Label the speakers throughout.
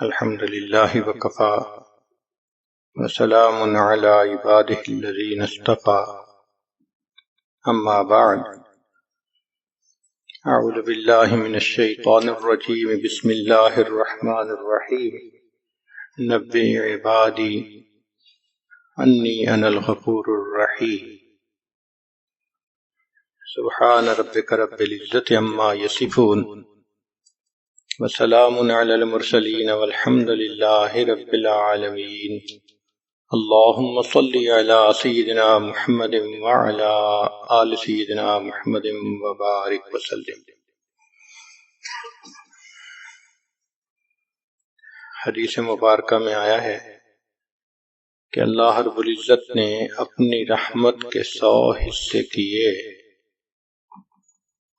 Speaker 1: الحمد لله وكفى وسلام على عباده الذين اصطفى أما بعد أعوذ بالله من الشيطان الرجيم بسم الله الرحمن الرحيم نبئ عبادي أني أنا الغفور الرحيم سبحان ربك رب العزة عما يصفون وسلام على المرسلين والحمد لله رب العالمين اللهم صل على سيدنا محمد وعلى آل سيدنا محمد وبارك وسلم۔ حدیث مبارکہ میں آیا ہے کہ اللہ رب العزت نے اپنی رحمت کے 100 حصے کیے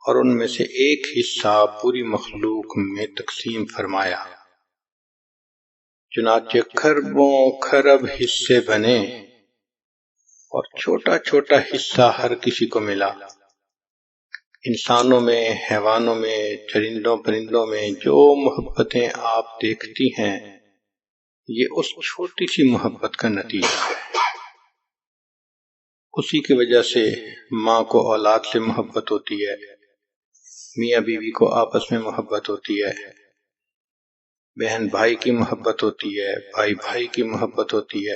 Speaker 1: اور ان میں سے ایک حصہ پوری مخلوق میں تقسیم فرمایا، چنانچہ کھربوں کھرب حصے بنے اور چھوٹا چھوٹا حصہ ہر کسی کو ملا۔ انسانوں میں، حیوانوں میں، چرندوں پرندوں میں جو محبتیں آپ دیکھتی ہیں یہ اس چھوٹی سی محبت کا نتیجہ ہے۔ اسی کی وجہ سے ماں کو اولاد سے محبت ہوتی ہے، میاں بیوی کو آپس میں محبت ہوتی ہے، بہن بھائی کی محبت ہوتی ہے، بھائی بھائی کی محبت ہوتی ہے۔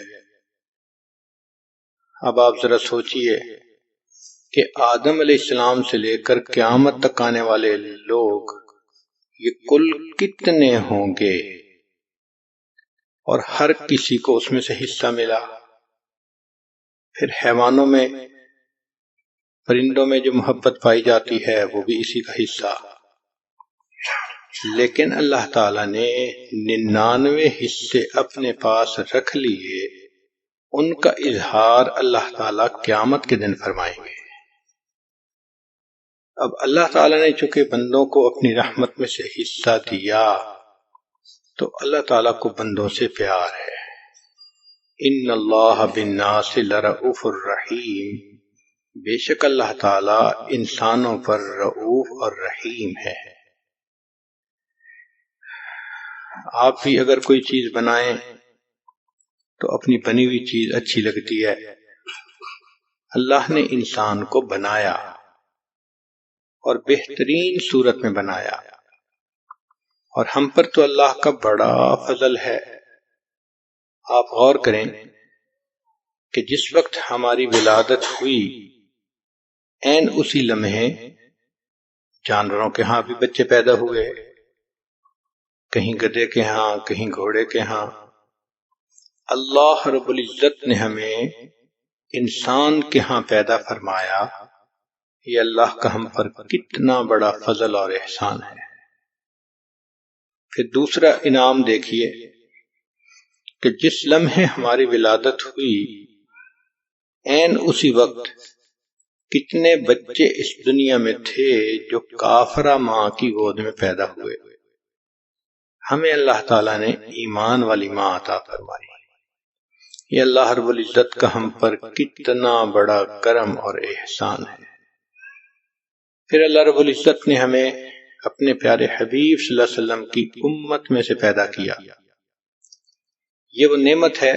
Speaker 1: اب آپ ذرا سوچئے کہ آدم علیہ السلام سے لے کر قیامت تک آنے والے لوگ یہ کل کتنے ہوں گے، اور ہر کسی کو اس میں سے حصہ ملا۔ پھر حیوانوں میں، پرندوں میں جو محبت پائی جاتی ہے وہ بھی اسی کا حصہ، لیکن اللہ تعالیٰ نے 99 حصے اپنے پاس رکھ لیے، ان کا اظہار اللہ تعالیٰ قیامت کے دن فرمائیں گے۔ اب اللہ تعالیٰ نے چونکہ بندوں کو اپنی رحمت میں سے حصہ دیا تو اللہ تعالیٰ کو بندوں سے پیار ہے۔ ان اللہ بالناس لرؤوف الرحیم، بے شک اللہ تعالیٰ انسانوں پر رؤوف اور رحیم ہے۔ آپ بھی اگر کوئی چیز بنائیں تو اپنی بنی ہوئی چیز اچھی لگتی ہے۔ اللہ نے انسان کو بنایا اور بہترین صورت میں بنایا، اور ہم پر تو اللہ کا بڑا فضل ہے۔ آپ غور کریں کہ جس وقت ہماری ولادت ہوئی عین اسی لمحے جانوروں کے ہاں بھی بچے پیدا ہوئے، کہیں گدھے کے ہاں، کہیں گھوڑے کے ہاں۔ اللہ رب العزت نے ہمیں انسان کے ہاں پیدا فرمایا، یہ اللہ کا ہم پر کتنا بڑا فضل اور احسان ہے۔ پھر دوسرا انعام دیکھیے کہ جس لمحے ہماری ولادت ہوئی عین اسی وقت کتنے بچے اس دنیا میں تھے جو کافرہ ماں کی گود میں پیدا ہوئے۔ ہمیں اللہ تعالیٰ نے ایمان والی ماں عطا فرمائی۔ یہ اللہ رب العزت کا ہم پر کتنا بڑا کرم اور احسان ہے۔ پھر اللہ رب العزت نے ہمیں اپنے پیارے حبیب صلی اللہ علیہ وسلم کی امت میں سے پیدا کیا۔ یہ وہ نعمت ہے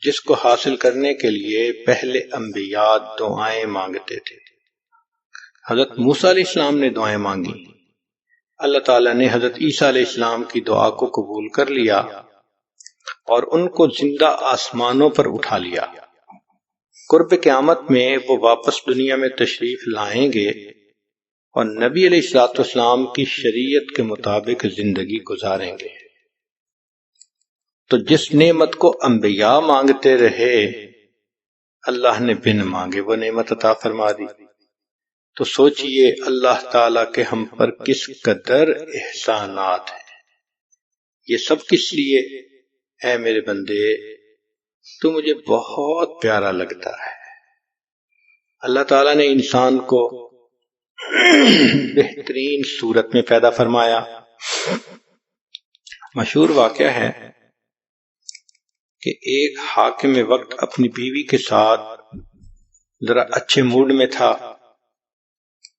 Speaker 1: جس کو حاصل کرنے کے لیے پہلے انبیاء دعائیں مانگتے تھے۔ حضرت موسیٰ علیہ السلام نے دعائیں مانگی، اللہ تعالیٰ نے حضرت عیسیٰ علیہ السلام کی دعا کو قبول کر لیا اور ان کو زندہ آسمانوں پر اٹھا لیا۔ قرب قیامت میں وہ واپس دنیا میں تشریف لائیں گے اور نبی علیہ السلام کی شریعت کے مطابق زندگی گزاریں گے۔ تو جس نعمت کو انبیاء مانگتے رہے اللہ نے بن مانگے وہ نعمت عطا فرما دی۔ تو سوچئے اللہ تعالیٰ کے ہم پر کس قدر احسانات ہیں۔ یہ سب کس لیے؟ اے میرے بندے، تو مجھے بہت پیارا لگتا ہے۔ اللہ تعالیٰ نے انسان کو بہترین صورت میں پیدا فرمایا۔ مشہور واقعہ ہے کہ ایک حاکم وقت اپنی بیوی کے ساتھ ذرا اچھے موڈ میں تھا،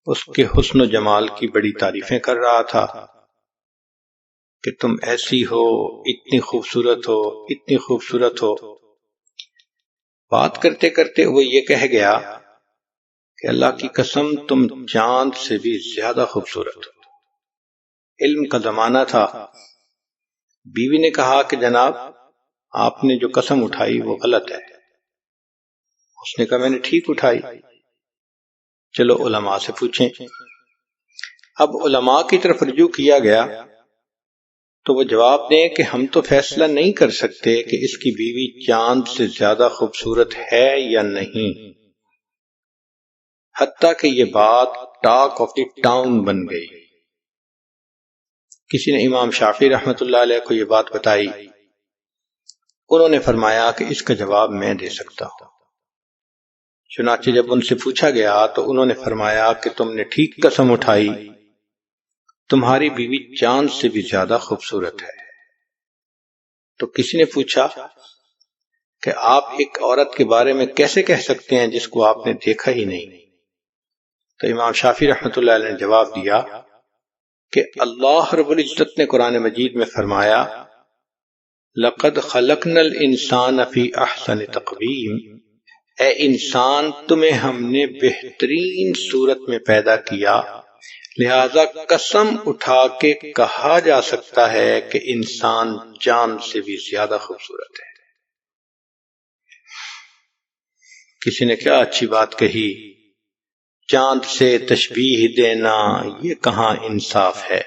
Speaker 1: اس کے حسن و جمال کی بڑی تعریفیں کر رہا تھا۔ کہ تم ایسی ہو، اتنی خوبصورت ہو، اتنی خوبصورت ہو۔ بات کرتے کرتے وہ یہ کہہ گیا کہ اللہ کی قسم تم چاند سے بھی زیادہ خوبصورت ہو۔ علم کا زمانہ تھا۔ بیوی نے کہا کہ جناب آپ نے جو قسم اٹھائی وہ غلط ہے۔ اس نے کہا میں نے ٹھیک اٹھائی، چلو علماء سے پوچھیں۔ اب علماء کی طرف رجوع کیا گیا تو وہ جواب دیں کہ ہم تو فیصلہ نہیں کر سکتے کہ اس کی بیوی چاند سے زیادہ خوبصورت ہے یا نہیں، حتیٰ کہ یہ بات ٹاک آف دی ٹاؤن بن گئی۔ کسی نے امام شافعی رحمۃ اللہ علیہ کو یہ بات بتائی، انہوں نے فرمایا کہ اس کا جواب میں دے سکتا ہوں۔ چنانچہ جب ان سے پوچھا گیا تو انہوں نے فرمایا کہ تم نے ٹھیک قسم اٹھائی، تمہاری بیوی چاند سے بھی زیادہ خوبصورت ہے۔ تو کسی نے پوچھا کہ آپ ایک عورت کے بارے میں کیسے کہہ سکتے ہیں جس کو آپ نے دیکھا ہی نہیں؟ تو امام شافعی رحمۃ اللہ علیہ نے جواب دیا کہ اللہ رب العزت نے قرآن مجید میں فرمایا لَقَدْ خَلَقْنَا الْإِنسَانَ فِي أَحْسَنِ تَقْوِيمٍ، اے انسان تمہیں ہم نے بہترین صورت میں پیدا کیا، لہذا قسم اٹھا کے کہا جا سکتا ہے کہ انسان چاند سے بھی زیادہ خوبصورت ہے۔ کسی نے کیا اچھی بات کہی، چاند سے تشبیہ دینا یہ کہاں انصاف ہے،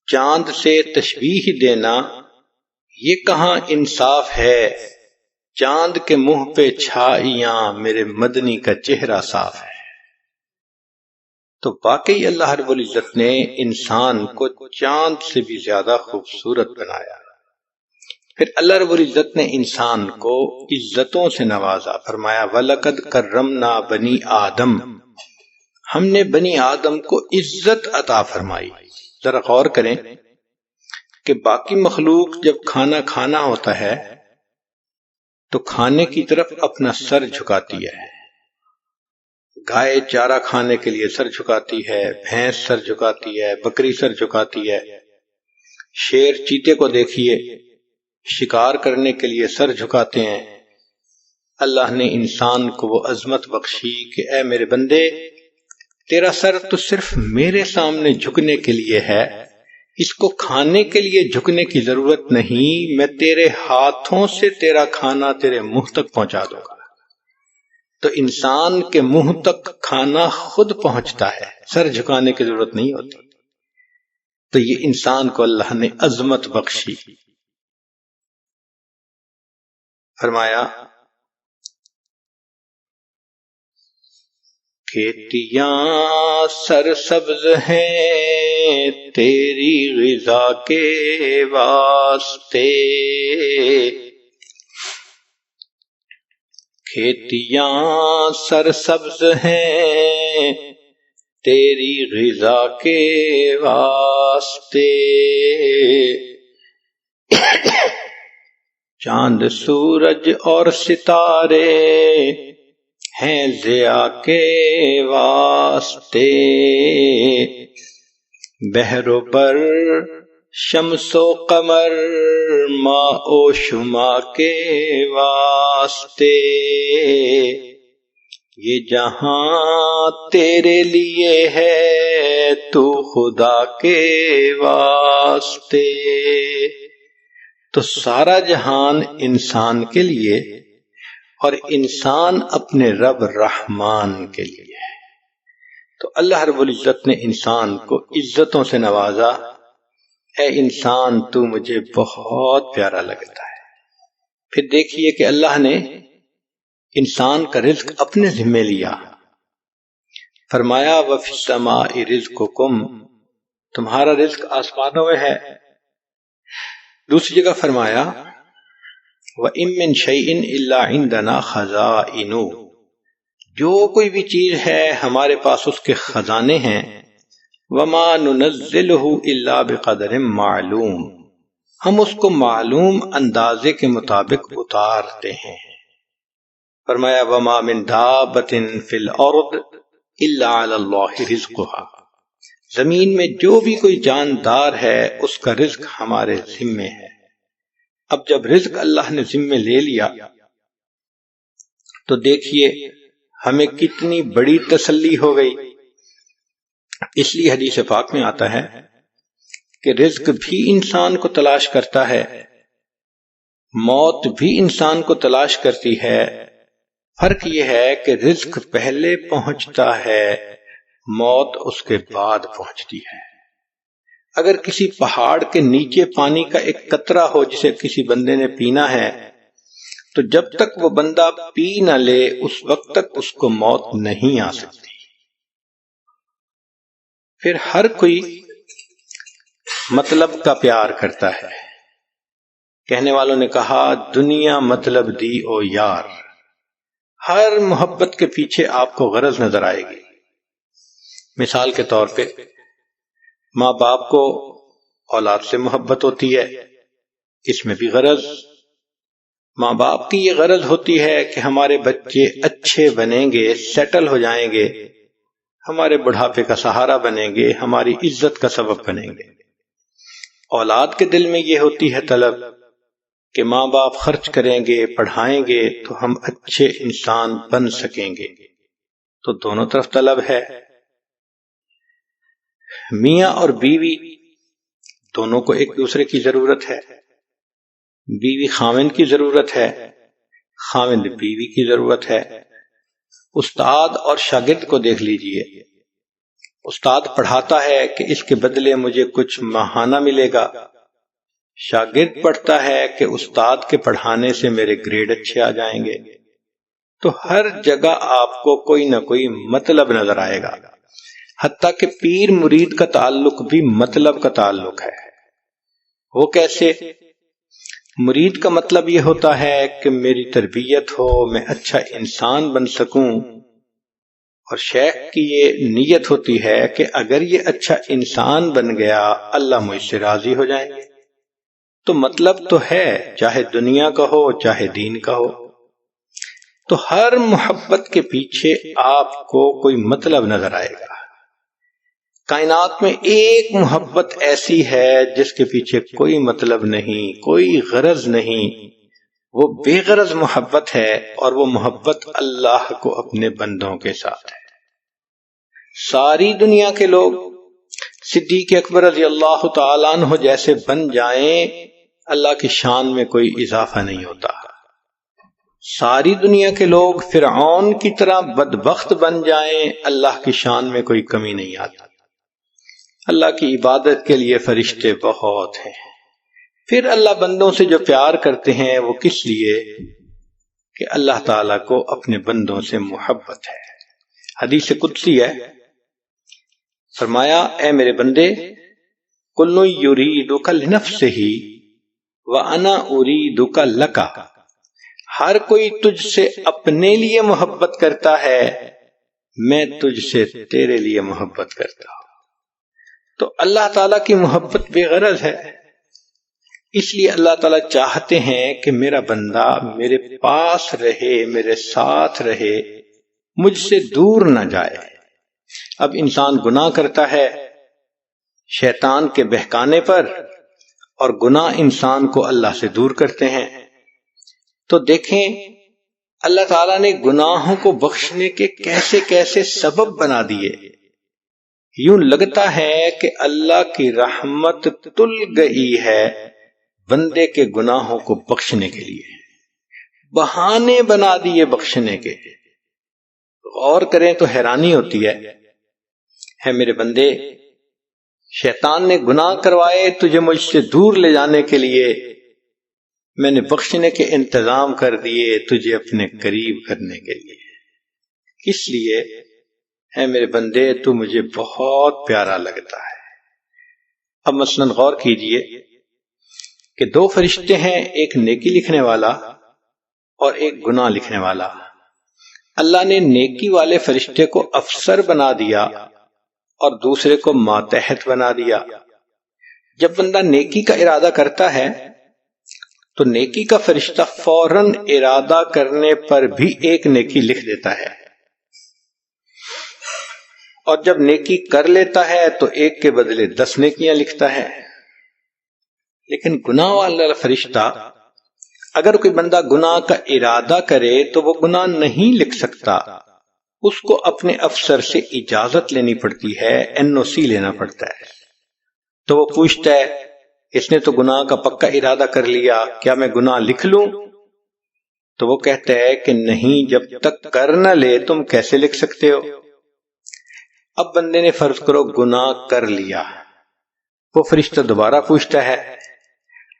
Speaker 1: چاند سے تشبیہ دینا یہ کہاں انصاف ہے، چاند کے منہ پہ چھائیاں میرے مدنی کا چہرہ صاف ہے۔ تو واقعی اللہ رب العزت نے انسان کو چاند سے بھی زیادہ خوبصورت بنایا۔ پھر اللہ رب العزت نے انسان کو عزتوں سے نوازا، فرمایا وَلَقَدْ كَرَّمْنَا بَنِي آدم، ہم نے بنی آدم کو عزت عطا فرمائی۔ ذرا غور کریں کہ باقی مخلوق جب کھانا کھانا ہوتا ہے تو کھانے کی طرف اپنا سر جھکاتی ہے، گائے چارہ کھانے کے لیے سر جھکاتی ہے، بھینس سر جھکاتی ہے، بکری سر جھکاتی ہے، شیر چیتے کو دیکھیے شکار کرنے کے لیے سر جھکاتے ہیں۔ اللہ نے انسان کو وہ عظمت بخشی کہ اے میرے بندے تیرا سر تو صرف میرے سامنے جھکنے کے لیے ہے، اس کو کھانے کے لیے جھکنے کی ضرورت نہیں، میں تیرے ہاتھوں سے تیرا کھانا تیرے منہ تک پہنچا دوں گا۔ تو انسان کے منہ تک کھانا خود پہنچتا ہے، سر جھکانے کی ضرورت نہیں ہوتی۔ تو یہ انسان کو اللہ نے عظمت بخشی۔ فرمایا کھیتیاں سرسبز ہیں تیری غذا کے واسطے، کھیتیاں سرسبز ہیں تیری غذا کے واسطے، چاند سورج اور ستارے ہیں ضیاء کے واسطے، بحر و بر شمس و قمر ماء و شما کے واسطے، یہ جہاں تیرے لیے ہے تو خدا کے واسطے۔ تو سارا جہان انسان کے لیے اور انسان اپنے رب رحمان کے لیے ہے۔ تو اللہ رب العزت نے انسان کو عزتوں سے نوازا، اے انسان تو مجھے بہت پیارا لگتا ہے۔ پھر دیکھیے کہ اللہ نے انسان کا رزق اپنے ذمہ لیا، فرمایا وَفِي السَّمَاءِ رِزْقُكُمْ، تمہارا رزق آسمانوں میں ہے۔ دوسری جگہ فرمایا وَإِن مِّن شَيْءٍ إِلَّا عِندَنَا خَزَائِنُ، جو کوئی بھی چیز ہے ہمارے پاس اس کے خزانے ہیں، وَمَا نُنَزِّلُهُ إِلَّا بِقَدْرٍ مَّعْلُومٍ، ہم اس کو معلوم اندازے کے مطابق اتارتے ہیں۔ فرمایا وَمَا مِن دَابَّةٍ فِي الْأَرْضِ إِلَّا عَلَى اللَّهِ رِزْقُهَا، زمین میں جو بھی کوئی جاندار ہے اس کا رزق ہمارے ذمے ہے۔ اب جب رزق اللہ نے ذمے لے لیا تو دیکھیے ہمیں کتنی بڑی تسلی ہو گئی۔ اس لیے حدیث پاک میں آتا ہے کہ رزق بھی انسان کو تلاش کرتا ہے، موت بھی انسان کو تلاش کرتی ہے، فرق یہ ہے کہ رزق پہلے پہنچتا ہے، موت اس کے بعد پہنچتی ہے۔ اگر کسی پہاڑ کے نیچے پانی کا ایک قطرہ ہو جسے کسی بندے نے پینا ہے تو جب تک وہ بندہ پی نہ لے اس وقت تک اس کو موت نہیں آ سکتی۔ پھر ہر کوئی مطلب کا پیار کرتا ہے۔ کہنے والوں نے کہا دنیا مطلب دی او یار، ہر محبت کے پیچھے آپ کو غرض نظر آئے گی۔ مثال کے طور پہ ماں باپ کو اولاد سے محبت ہوتی ہے، اس میں بھی غرض، ماں باپ کی یہ غرض ہوتی ہے کہ ہمارے بچے اچھے بنیں گے، سیٹل ہو جائیں گے، ہمارے بڑھاپے کا سہارا بنیں گے، ہماری عزت کا سبب بنیں گے۔ اولاد کے دل میں یہ ہوتی ہے طلب کہ ماں باپ خرچ کریں گے، پڑھائیں گے تو ہم اچھے انسان بن سکیں گے۔ تو دونوں طرف طلب ہے۔ میاں اور بیوی دونوں کو ایک دوسرے کی ضرورت ہے، بیوی خاوند کی ضرورت ہے، خاوند بیوی کی ضرورت ہے۔ استاد اور شاگرد کو دیکھ لیجئے، استاد پڑھاتا ہے کہ اس کے بدلے مجھے کچھ ماہانہ ملے گا، شاگرد پڑھتا ہے کہ استاد کے پڑھانے سے میرے گریڈ اچھے آ جائیں گے۔ تو ہر جگہ آپ کو کوئی نہ کوئی مطلب نظر آئے گا، حتیٰ کہ پیر مرید کا تعلق بھی مطلب کا تعلق ہے۔ وہ کیسے؟ مرید کا مطلب یہ ہوتا ہے کہ میری تربیت ہو، میں اچھا انسان بن سکوں، اور شیخ کی یہ نیت ہوتی ہے کہ اگر یہ اچھا انسان بن گیا اللہ مجھ سے راضی ہو جائیں گے۔ تو مطلب تو ہے، چاہے دنیا کا ہو چاہے دین کا ہو۔ تو ہر محبت کے پیچھے آپ کو کوئی مطلب نظر آئے گا۔ کائنات میں ایک محبت ایسی ہے جس کے پیچھے کوئی مطلب نہیں، کوئی غرض نہیں، وہ بے غرض محبت ہے، اور وہ محبت اللہ کو اپنے بندوں کے ساتھ ہے۔ ساری دنیا کے لوگ صدیق اکبر رضی اللہ تعالیٰ عنہ جیسے بن جائیں، اللہ کی شان میں کوئی اضافہ نہیں ہوتا۔ ساری دنیا کے لوگ فرعون کی طرح بدبخت بن جائیں، اللہ کی شان میں کوئی کمی نہیں آتی۔ اللہ کی عبادت کے لیے فرشتے بہت ہیں۔ پھر اللہ بندوں سے جو پیار کرتے ہیں وہ کس لیے؟ کہ اللہ تعالیٰ کو اپنے بندوں سے محبت ہے۔ حدیث قدسی ہے، فرمایا اے میرے بندے، کل یریدک لنفسہ وانا اریدک لک، ہر کوئی تجھ سے اپنے لیے محبت کرتا ہے، میں تجھ سے تیرے لیے محبت کرتا ہوں۔ تو اللہ تعالیٰ کی محبت بے غرض ہے، اس لیے اللہ تعالیٰ چاہتے ہیں کہ میرا بندہ میرے پاس رہے، میرے ساتھ رہے، مجھ سے دور نہ جائے۔ اب انسان گناہ کرتا ہے شیطان کے بہکانے پر، اور گناہ انسان کو اللہ سے دور کرتے ہیں۔ تو دیکھیں اللہ تعالیٰ نے گناہوں کو بخشنے کے کیسے کیسے سبب بنا دیے۔ یوں لگتا ہے کہ اللہ کی رحمت تل گئی ہے بندے کے گناہوں کو بخشنے کے لیے، بہانے بنا دیے بخشنے کے۔ غور کریں تو حیرانی ہوتی ہے میرے بندے، شیطان نے گناہ کروائے تجھے مجھ سے دور لے جانے کے لیے، میں نے بخشنے کے انتظام کر دیے تجھے اپنے قریب کرنے کے لیے۔ اس لیے اے میرے بندے تو مجھے بہت پیارا لگتا ہے۔ اب مثلا غور کیجئے کہ دو فرشتے ہیں، ایک نیکی لکھنے والا اور ایک گناہ لکھنے والا۔ اللہ نے نیکی والے فرشتے کو افسر بنا دیا اور دوسرے کو ماتحت بنا دیا۔ جب بندہ نیکی کا ارادہ کرتا ہے تو نیکی کا فرشتہ فوراً ارادہ کرنے پر بھی ایک نیکی لکھ دیتا ہے، اور جب نیکی کر لیتا ہے تو ایک کے بدلے 10 نیکیاں لکھتا ہے۔ لیکن گناہ والا فرشتہ، اگر کوئی بندہ گناہ کا ارادہ کرے تو وہ گناہ نہیں لکھ سکتا، اس کو اپنے افسر سے اجازت لینی پڑتی ہے، NOC لینا پڑتا ہے۔ تو وہ پوچھتا ہے اس نے تو گناہ کا پکا ارادہ کر لیا، کیا میں گناہ لکھ لوں؟ تو وہ کہتا ہے کہ نہیں، جب تک کر نہ لے تم کیسے لکھ سکتے ہو؟ اب بندے نے فرض کرو گناہ کر لیا، وہ فرشتہ دوبارہ پوچھتا ہے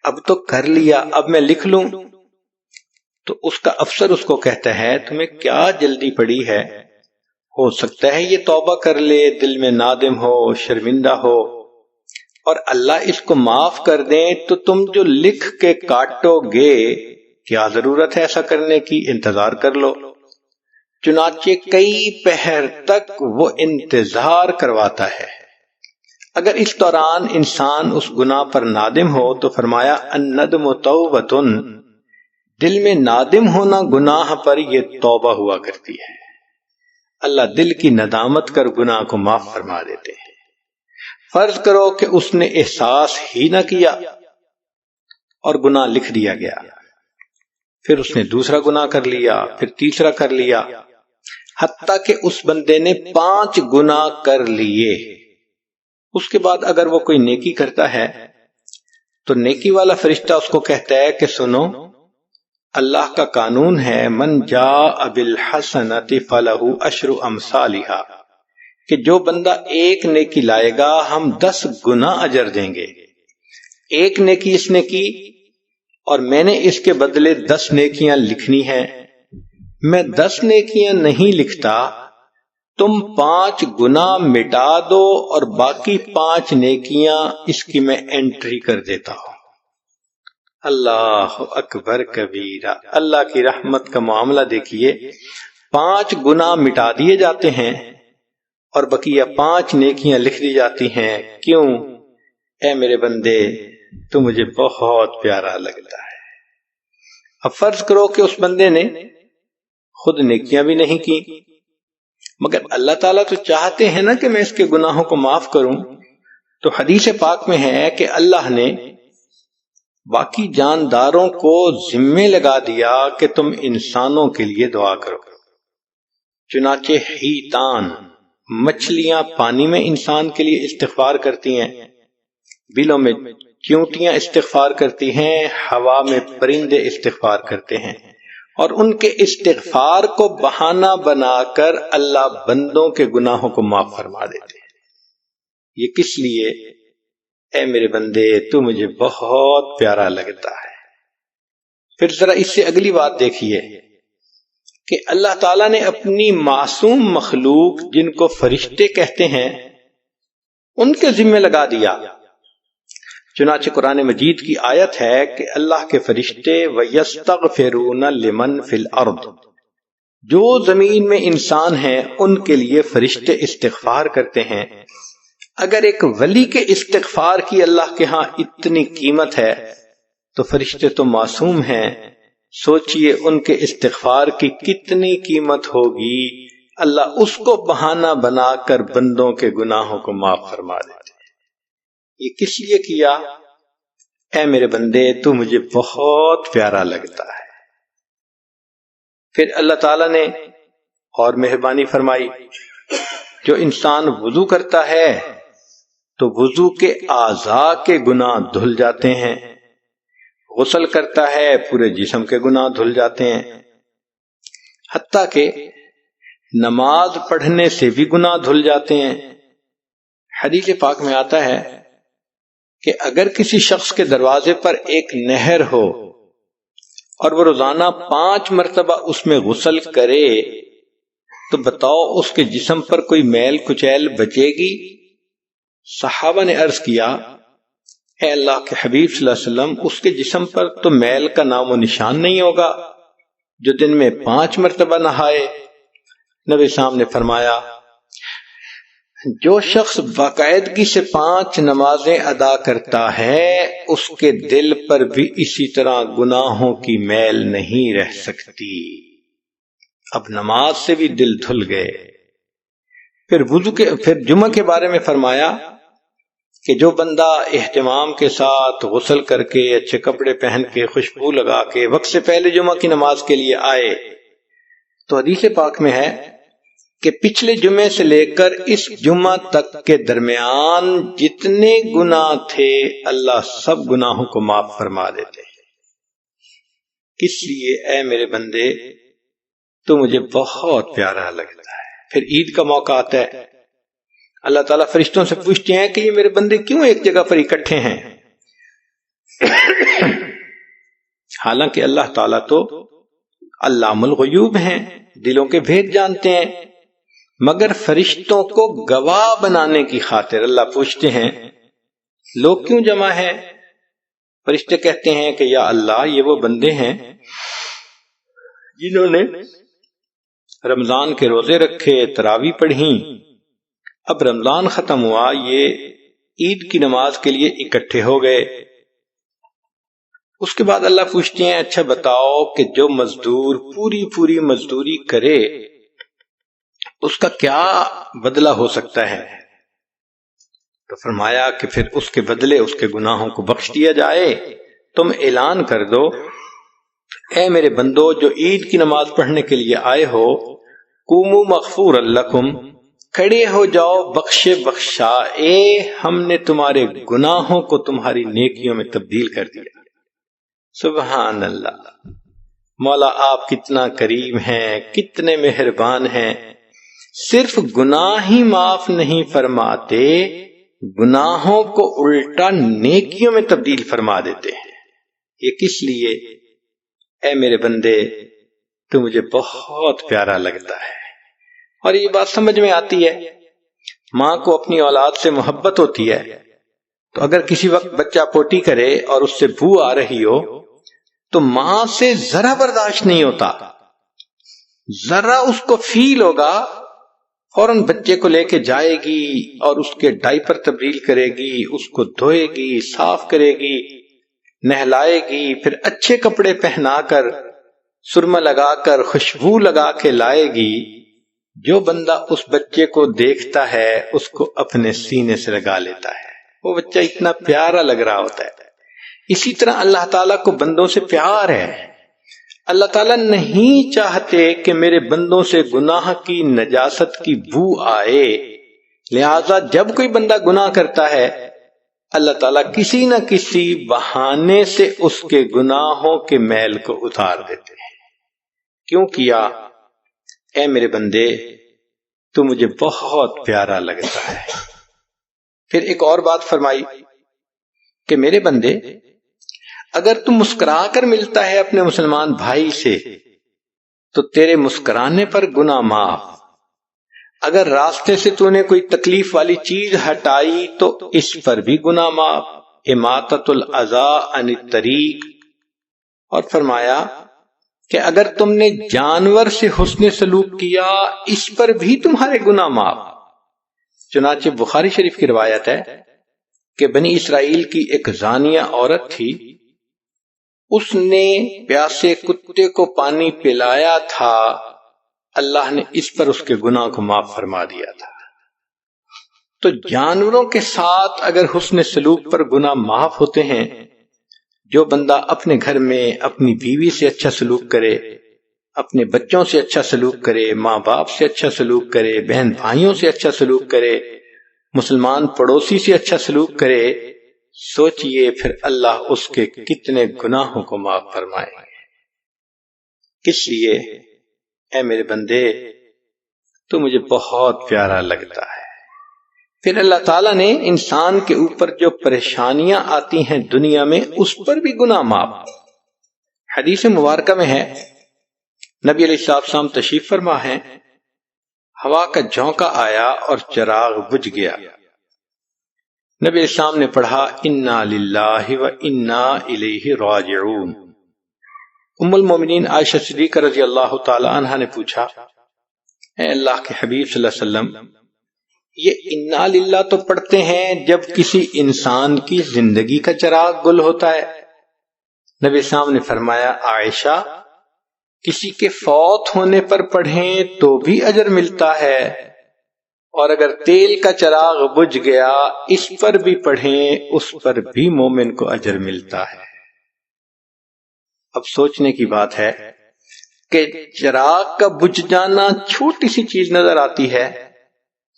Speaker 1: اب تو کر لیا، اب میں لکھ لوں؟ تو اس کا افسر اس کو کہتا ہے تمہیں کیا جلدی پڑی ہے، ہو سکتا ہے یہ توبہ کر لے، دل میں نادم ہو، شرمندہ ہو، اور اللہ اس کو معاف کر دیں تو تم جو لکھ کے کاٹو گے، کیا ضرورت ہے ایسا کرنے کی، انتظار کر لو۔ چنانچہ کئی پہر تک وہ انتظار کرواتا ہے۔ اگر اس دوران انسان اس گناہ پر نادم ہو تو فرمایا الندم توبۃ، دل میں نادم ہونا گناہ پر یہ توبہ ہوا کرتی ہے، اللہ دل کی ندامت کر گناہ کو معاف فرما دیتے ہیں۔ فرض کرو کہ اس نے احساس ہی نہ کیا اور گناہ لکھ دیا گیا، پھر اس نے دوسرا گناہ کر لیا، پھر تیسرا کر لیا، حتیٰ کہ اس بندے نے 5 گناہ کر لیے۔ اس کے بعد اگر وہ کوئی نیکی کرتا ہے تو نیکی والا فرشتہ اس کو کہتا ہے کہ سنو، اللہ کا قانون ہے من جاء بالحسنۃ فلہ 10 امثالھا، کہ جو بندہ ایک نیکی لائے گا ہم 10 گنا اجر دیں گے۔ ایک نیکی اس نے کی اور میں نے اس کے بدلے 10 نیکیاں لکھنی ہیں، میں 10 نیکیاں نہیں لکھتا، تم 5 گنا مٹا دو اور باقی 5 نیکیاں اس کی میں انٹری کر دیتا ہوں۔ اللہ اکبر کبیرہ، اللہ کی رحمت کا معاملہ دیکھیے، 5 گنا مٹا دیے جاتے ہیں اور بقیہ 5 نیکیاں لکھ دی جاتی ہیں۔ کیوں؟ اے میرے بندے، تو مجھے بہت پیارا لگتا ہے۔ اب فرض کرو کہ اس بندے نے خود نیکیاں بھی نہیں کی، مگر اللہ تعالیٰ تو چاہتے ہیں نا کہ میں اس کے گناہوں کو معاف کروں، تو حدیث پاک میں ہے کہ اللہ نے باقی جانداروں کو ذمے لگا دیا کہ تم انسانوں کے لیے دعا کرو۔ چنانچہ حیتان، مچھلیاں پانی میں انسان کے لیے استغفار کرتی ہیں، بلوں میں چیونٹیاں استغفار کرتی ہیں، ہوا میں پرندے استغفار کرتے ہیں، اور ان کے استغفار کو بہانہ بنا کر اللہ بندوں کے گناہوں کو معاف فرما دیتے ہیں۔ یہ کس لیے؟ اے میرے بندے، تو مجھے بہت پیارا لگتا ہے۔ پھر ذرا اس سے اگلی بات دیکھیے کہ اللہ تعالیٰ نے اپنی معصوم مخلوق جن کو فرشتے کہتے ہیں ان کے ذمہ لگا دیا۔ چنانچہ قرآن مجید کی آیت ہے کہ اللہ کے فرشتے وَيَسْتَغْفِرُونَ لِمَنْ فِي الْأَرْضِ، جو زمین میں انسان ہیں ان کے لیے فرشتے استغفار کرتے ہیں۔ اگر ایک ولی کے استغفار کی اللہ کے ہاں اتنی قیمت ہے تو فرشتے تو معصوم ہیں، سوچئے ان کے استغفار کی کتنی قیمت ہوگی۔ اللہ اس کو بہانہ بنا کر بندوں کے گناہوں کو معاف فرما دیتے ہیں۔ یہ کس لیے کیا؟ اے میرے بندے، تو مجھے بہت پیارا لگتا ہے۔ پھر اللہ تعالیٰ نے اور مہربانی فرمائی، جو انسان وضو کرتا ہے تو وضو کے اعضاء کے گناہ دھل جاتے ہیں، غسل کرتا ہے پورے جسم کے گناہ دھل جاتے ہیں، حتیٰ کہ نماز پڑھنے سے بھی گناہ دھل جاتے ہیں۔ حدیث پاک میں آتا ہے کہ اگر کسی شخص کے دروازے پر ایک نہر ہو اور وہ روزانہ 5 مرتبہ اس میں غسل کرے تو بتاؤ اس کے جسم پر کوئی میل کچیل بچے گی؟ صحابہ نے عرض کیا، اے اللہ کے حبیب صلی اللہ علیہ وسلم، اس کے جسم پر تو میل کا نام و نشان نہیں ہوگا جو دن میں 5 مرتبہ نہائے۔ نبی صاحب نے فرمایا، جو شخص باقاعدگی سے 5 نمازیں ادا کرتا ہے اس کے دل پر بھی اسی طرح گناہوں کی میل نہیں رہ سکتی۔ اب نماز سے بھی دل دھل گئے، پھر جمعہ کے بارے میں فرمایا کہ جو بندہ اہتمام کے ساتھ غسل کر کے اچھے کپڑے پہن کے خوشبو لگا کے وقت سے پہلے جمعہ کی نماز کے لیے آئے، تو حدیث پاک میں ہے کہ پچھلے جمعے سے لے کر اس جمعہ تک کے درمیان جتنے گناہ تھے اللہ سب گناہوں کو معاف فرما دیتے ہیں۔ اس لیے اے میرے بندے تو مجھے بہت پیارا لگتا ہے۔ پھر عید کا موقع آتا ہے، اللہ تعالیٰ فرشتوں سے پوچھتے ہیں کہ یہ میرے بندے کیوں ایک جگہ پر اکٹھے ہیں؟ حالانکہ اللہ تعالیٰ تو علام الغیوب ہیں، دلوں کے بھید جانتے ہیں، مگر فرشتوں کو گواہ بنانے کی خاطر اللہ پوچھتے ہیں لوگ کیوں جمع ہیں؟ فرشتے کہتے ہیں کہ یا اللہ یہ وہ بندے ہیں جنہوں نے رمضان کے روزے رکھے، تراویح پڑھی، اب رمضان ختم ہوا، یہ عید کی نماز کے لیے اکٹھے ہو گئے۔ اس کے بعد اللہ پوچھتے ہیں اچھا بتاؤ کہ جو مزدور پوری مزدوری کرے اس کا کیا بدلہ ہو سکتا ہے؟ تو فرمایا کہ پھر اس کے بدلے اس کے گناہوں کو بخش دیا جائے۔ تم اعلان کر دو اے میرے بندو جو عید کی نماز پڑھنے کے لیے آئے ہو، قوموا مغفور لکم، کھڑے ہو جاؤ بخشے بخشائے، ہم نے تمہارے گناہوں کو تمہاری نیکیوں میں تبدیل کر دیا۔ سبحان اللہ، مولا آپ کتنا کریم ہیں، کتنے مہربان ہیں، صرف گناہ ہی معاف نہیں فرماتے، گناہوں کو الٹا نیکیوں میں تبدیل فرما دیتے ہیں۔ یہ کس لیے؟ اے میرے بندے تو مجھے بہت پیارا لگتا ہے۔ اور یہ بات سمجھ میں آتی ہے، ماں کو اپنی اولاد سے محبت ہوتی ہے، تو اگر کسی وقت بچہ پوٹی کرے اور اس سے بو آ رہی ہو تو ماں سے ذرا برداشت نہیں ہوتا، ذرا اس کو فیل ہوگا، فوراً بچے کو لے کے جائے گی اور اس کے ڈائپر تبدیل کرے گی، اس کو دھوئے گی، صاف کرے گی، نہلائے گی، پھر اچھے کپڑے پہنا کر سرما لگا کر خوشبو لگا کے لائے گی۔ جو بندہ اس بچے کو دیکھتا ہے اس کو اپنے سینے سے لگا لیتا ہے، وہ بچہ اتنا پیارا لگ رہا ہوتا ہے۔ اسی طرح اللہ تعالیٰ کو بندوں سے پیار ہے۔ اللہ تعالیٰ نہیں چاہتے کہ میرے بندوں سے گناہ کی نجاست کی بو آئے، لہذا جب کوئی بندہ گناہ کرتا ہے اللہ تعالیٰ کسی نہ کسی بہانے سے اس کے گناہوں کے میل کو اتار دیتے ہیں۔ کیوں کیا؟ اے میرے بندے تو مجھے بہت پیارا لگتا ہے۔ پھر ایک اور بات فرمائی کہ میرے بندے اگر تم مسکرا کر ملتا ہے اپنے مسلمان بھائی سے تو تیرے مسکرانے پر گناہ معاف، اگر راستے سے تو نے کوئی تکلیف والی چیز ہٹائی تو اس پر بھی گناہ معاف، اماطۃ الاذی عن الطریق۔ اور فرمایا کہ اگر تم نے جانور سے حسن سلوک کیا اس پر بھی تمہارے گناہ معاف۔ چنانچہ بخاری شریف کی روایت ہے کہ بنی اسرائیل کی ایک زانیہ عورت تھی، اس نے پیاسے کتے کو پانی پلایا تھا، اللہ نے اس پر اس کے گناہ کو معاف فرما دیا تھا۔ تو جانوروں کے ساتھ اگر حسن سلوک پر گناہ معاف ہوتے ہیں، جو بندہ اپنے گھر میں اپنی بیوی سے اچھا سلوک کرے، اپنے بچوں سے اچھا سلوک کرے، ماں باپ سے اچھا سلوک کرے، بہن بھائیوں سے اچھا سلوک کرے، مسلمان پڑوسی سے اچھا سلوک کرے، سوچئے پھر اللہ اس کے کتنے گناہوں کو معاف فرمائے گا۔ کس لیے؟ اے میرے بندے تو مجھے بہت پیارا لگتا ہے۔ پھر اللہ تعالیٰ نے انسان کے اوپر جو پریشانیاں آتی ہیں دنیا میں اس پر بھی گناہ معاف۔ حدیث مبارکہ میں ہے، نبی علیہ السلام تشریف فرما ہے، ہوا کا جھونکا آیا اور چراغ بجھ گیا۔ نبی علیہ السلام نے پڑھا انا للہ و انا الیہ راجعون۔ ام المومنین عائشہ صدیقہ رضی اللہ تعالی عنہا نے پوچھا، اے اللہ کے حبیب صلی اللہ علیہ وسلم، یہ انا للہ تو پڑھتے ہیں جب کسی انسان کی زندگی کا چراغ گل ہوتا ہے؟ نبی السلام نے فرمایا، عائشہ کسی کے فوت ہونے پر پڑھیں تو بھی اجر ملتا ہے، اور اگر تیل کا چراغ بجھ گیا اس پر بھی پڑھیں، اس پر بھی مومن کو اجر ملتا ہے۔ اب سوچنے کی بات ہے کہ چراغ کا بجھ جانا چھوٹی سی چیز نظر آتی ہے،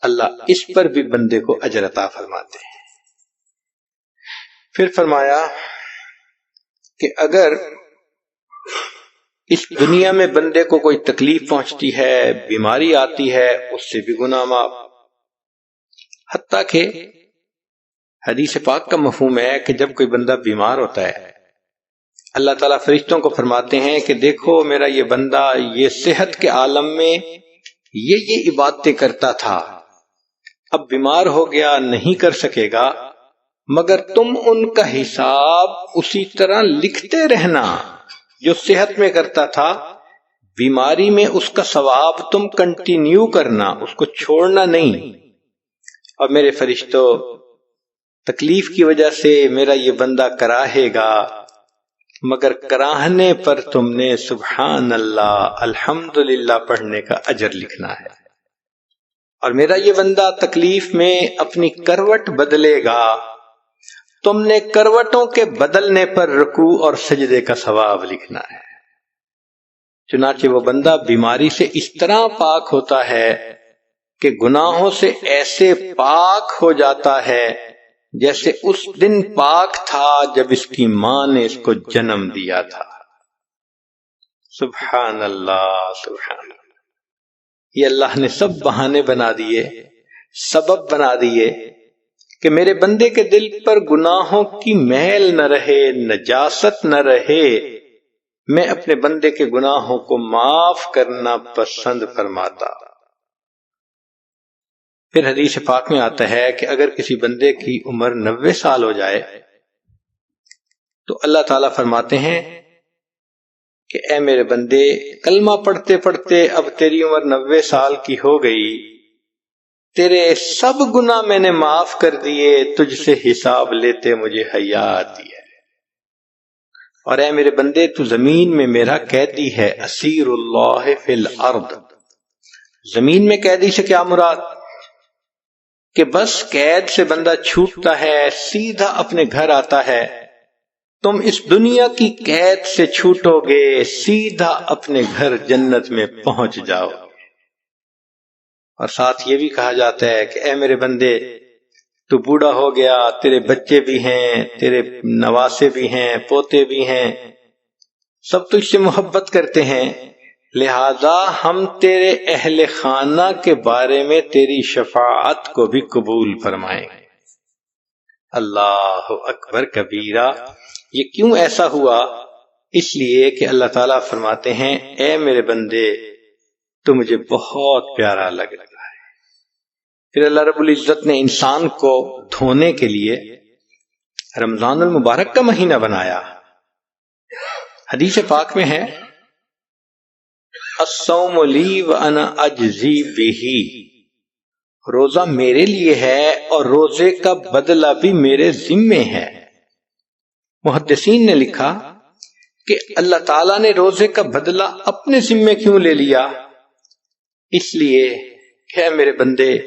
Speaker 1: اللہ اس پر بھی بندے کو اجر عطا فرماتے ہیں۔ پھر فرمایا کہ اگر اس دنیا میں بندے کو کوئی تکلیف پہنچتی ہے، بیماری آتی ہے، اس سے بھی گناہ معاف۔ حتیٰ کہ حدیث پاک کا مفہوم ہے کہ جب کوئی بندہ بیمار ہوتا ہے، اللہ تعالیٰ فرشتوں کو فرماتے ہیں کہ دیکھو میرا یہ بندہ یہ صحت کے عالم میں یہ عبادتیں کرتا تھا، اب بیمار ہو گیا، نہیں کر سکے گا، مگر تم ان کا حساب اسی طرح لکھتے رہنا جو صحت میں کرتا تھا، بیماری میں اس کا ثواب تم کنٹینیو کرنا، اس کو چھوڑنا نہیں۔ اور میرے فرشتوں تکلیف کی وجہ سے میرا یہ بندہ کراہے گا، مگر کراہنے پر تم نے سبحان اللہ الحمدللہ پڑھنے کا اجر لکھنا ہے۔ اور میرا یہ بندہ تکلیف میں اپنی کروٹ بدلے گا، تم نے کروٹوں کے بدلنے پر رکوع اور سجدے کا ثواب لکھنا ہے۔ چنانچہ وہ بندہ بیماری سے اس طرح پاک ہوتا ہے کہ گناہوں سے ایسے پاک ہو جاتا ہے جیسے اس دن پاک تھا جب اس کی ماں نے اس کو جنم دیا تھا۔ سبحان اللہ سبحان اللہ۔ یہ اللہ نے سب بہانے بنا دیے، سبب بنا دیے کہ میرے بندے کے دل پر گناہوں کی میل نہ رہے، نجاست نہ رہے، میں اپنے بندے کے گناہوں کو معاف کرنا پسند فرماتا۔ پھر حدیث پاک میں آتا ہے کہ اگر کسی بندے کی عمر 90 سال ہو جائے تو اللہ تعالیٰ فرماتے ہیں کہ اے میرے بندے، کلمہ پڑھتے پڑھتے اب تیری عمر 90 سال کی ہو گئی، تیرے سب گناہ میں نے معاف کر دیے، تجھ سے حساب لیتے مجھے حیا آتی ہے۔ اور اے میرے بندے، تو زمین میں میرا قیدی ہے، اسیر اللہ فی الارض۔ زمین میں قیدی سے کیا مراد؟ کہ بس قید سے بندہ چھوٹتا ہے، سیدھا اپنے گھر آتا ہے۔ تم اس دنیا کی قید سے چھوٹو گے، سیدھا اپنے گھر جنت میں پہنچ جاؤ۔ اور ساتھ یہ بھی کہا جاتا ہے کہ اے میرے بندے، تو بوڑھا ہو گیا، تیرے بچے بھی ہیں، تیرے نواسے بھی ہیں، پوتے بھی ہیں، سب تجھ سے محبت کرتے ہیں، لہذا ہم تیرے اہل خانہ کے بارے میں تیری شفاعت کو بھی قبول فرمائیں گے۔ اللہ اکبر کبیرہ۔ یہ کیوں ایسا ہوا؟ اس لیے کہ اللہ تعالیٰ فرماتے ہیں اے میرے بندے، تو مجھے بہت پیارا لگ رہا ہے۔ پھر اللہ رب العزت نے انسان کو دھونے کے لیے رمضان المبارک کا مہینہ بنایا۔ حدیث پاک میں ہے الصوم لی وانا اجزی بہ، روزہ میرے لیے ہے اور روزے کا بدلہ بھی میرے ذمے ہے۔ محدثین نے لکھا کہ اللہ تعالیٰ نے روزے کا بدلہ اپنے ذمے کیوں لے لیا؟ اس لیے کہ میرے بندے،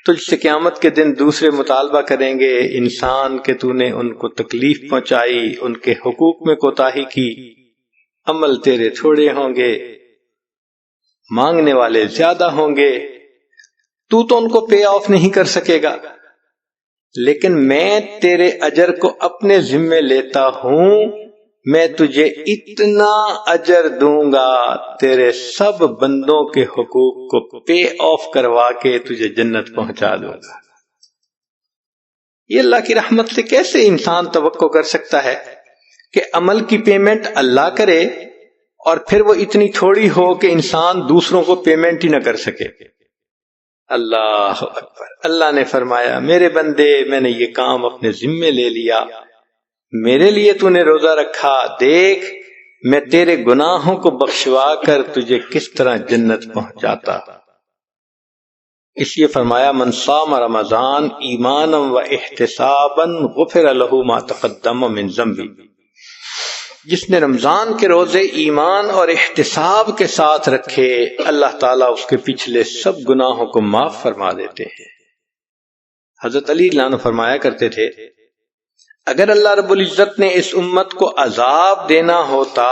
Speaker 1: تجھ سے قیامت کے دن دوسرے مطالبہ کریں گے انسان کہ تو نے ان کو تکلیف پہنچائی، ان کے حقوق میں کوتاہی کی، عمل تیرے تھوڑے ہوں گے، مانگنے والے زیادہ ہوں گے، تو ان کو پے آف نہیں کر سکے گا، لیکن میں تیرے اجر کو اپنے ذمے لیتا ہوں، میں تجھے اتنا اجر دوں گا، تیرے سب بندوں کے حقوق کو پے آف کروا کے تجھے جنت پہنچا دوں گا۔ یہ اللہ کی رحمت سے کیسے انسان توقع کر سکتا ہے کہ عمل کی پیمنٹ اللہ کرے اور پھر وہ اتنی تھوڑی ہو کہ انسان دوسروں کو پیمنٹ ہی نہ کر سکے؟ اللہ اکبر۔ اللہ نے فرمایا میرے بندے، میں نے یہ کام اپنے ذمے لے لیا، میرے لیے تو نے روزہ رکھا، دیکھ میں تیرے گناہوں کو بخشوا کر تجھے کس طرح جنت پہنچاتا۔ اس لیے فرمایا من صام رمضان ایمانا و احتسابا غفر له ما تقدم من ذنبه۔ جس نے رمضان کے روزے ایمان اور احتساب کے ساتھ رکھے اللہ تعالیٰ اس کے پچھلے سب گناہوں کو معاف فرما دیتے ہیں۔ حضرت علی رضی اللہ عنہ فرمایا کرتے تھے اگر اللہ رب العزت نے اس امت کو عذاب دینا ہوتا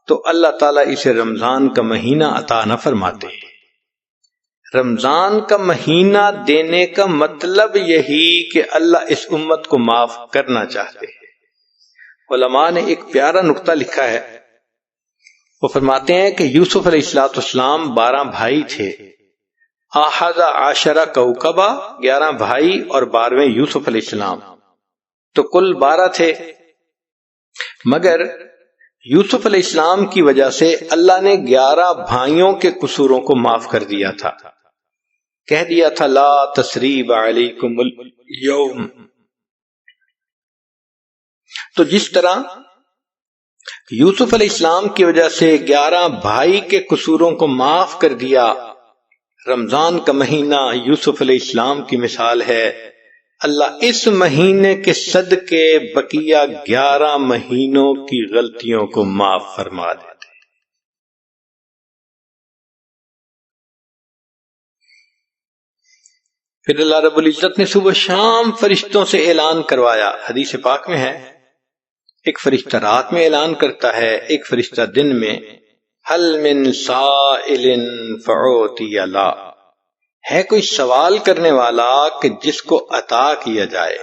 Speaker 1: تو اللہ تعالیٰ اسے رمضان کا مہینہ عطا نہ فرماتے۔ رمضان کا مہینہ دینے کا مطلب یہی کہ اللہ اس امت کو معاف کرنا چاہتے ہیں۔ علماء نے ایک پیارا نقطہ لکھا ہے، وہ فرماتے ہیں کہ یوسف علیہ السلام 12 بھائی تھے، احد عشرہ کوکبہ 11 بھائی اور 12ویں یوسف علیہ السلام، تو کل 12 تھے، مگر یوسف علیہ السلام کی وجہ سے اللہ نے 11 بھائیوں کے قصوروں کو معاف کر دیا تھا، کہہ دیا تھا لا تثریب علیکم اليوم۔ تو جس طرح یوسف علیہ السلام کی وجہ سے 11 بھائی کے قصوروں کو معاف کر دیا، رمضان کا مہینہ یوسف علیہ السلام کی مثال ہے، اللہ اس مہینے کے صدقے بقیہ 11 مہینوں کی غلطیوں کو معاف فرما دیتے۔ پھر اللہ رب العزت نے صبح شام فرشتوں سے اعلان کروایا، حدیث پاک میں ہے ایک فرشتہ رات میں اعلان کرتا ہے، ایک فرشتہ دن میں، حل من سائل فعوتی لا، ہے کوئی سوال کرنے والا کہ جس کو عطا کیا جائے،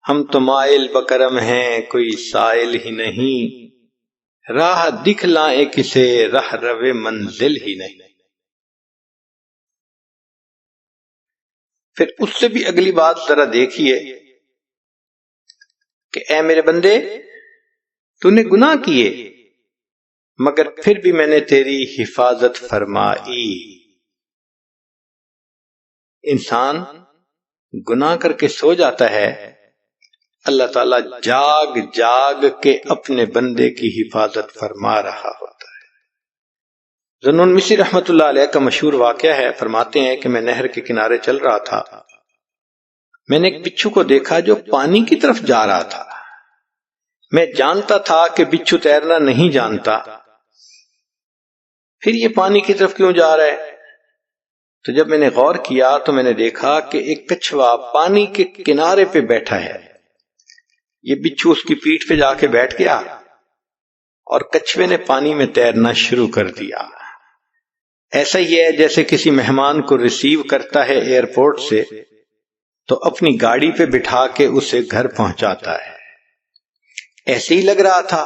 Speaker 1: ہم تو مائل بکرم ہیں کوئی سائل ہی نہیں، راہ دکھلائیں کسے رہ رو منزل ہی نہیں۔ پھر اس سے بھی اگلی بات ذرا دیکھیے کہ اے میرے بندے تو نے گناہ کیے مگر پھر بھی میں نے تیری حفاظت فرمائی۔ انسان گناہ کر کے سو جاتا ہے، اللہ تعالیٰ جاگ جاگ کے اپنے بندے کی حفاظت فرما رہا ہوتا ہے۔ ذو مصری رحمت اللہ علیہ کا مشہور واقعہ ہے، فرماتے ہیں کہ میں نہر کے کنارے چل رہا تھا، میں نے ایک بچھو کو دیکھا جو پانی کی طرف جا رہا تھا۔ میں جانتا تھا کہ بچھو تیرنا نہیں جانتا، پھر یہ پانی کی طرف کیوں جا رہا ہے؟ تو جب میں نے غور کیا تو میں نے دیکھا کہ ایک کچھوا پانی کے کنارے پہ بیٹھا ہے، یہ بچھو اس کی پیٹھ پہ جا کے بیٹھ گیا اور کچھوے نے پانی میں تیرنا شروع کر دیا۔ ایسا ہی ہے جیسے کسی مہمان کو ریسیو کرتا ہے ایئرپورٹ سے تو اپنی گاڑی پہ بٹھا کے اسے گھر پہنچاتا ہے۔ ایسے ہی لگ رہا تھا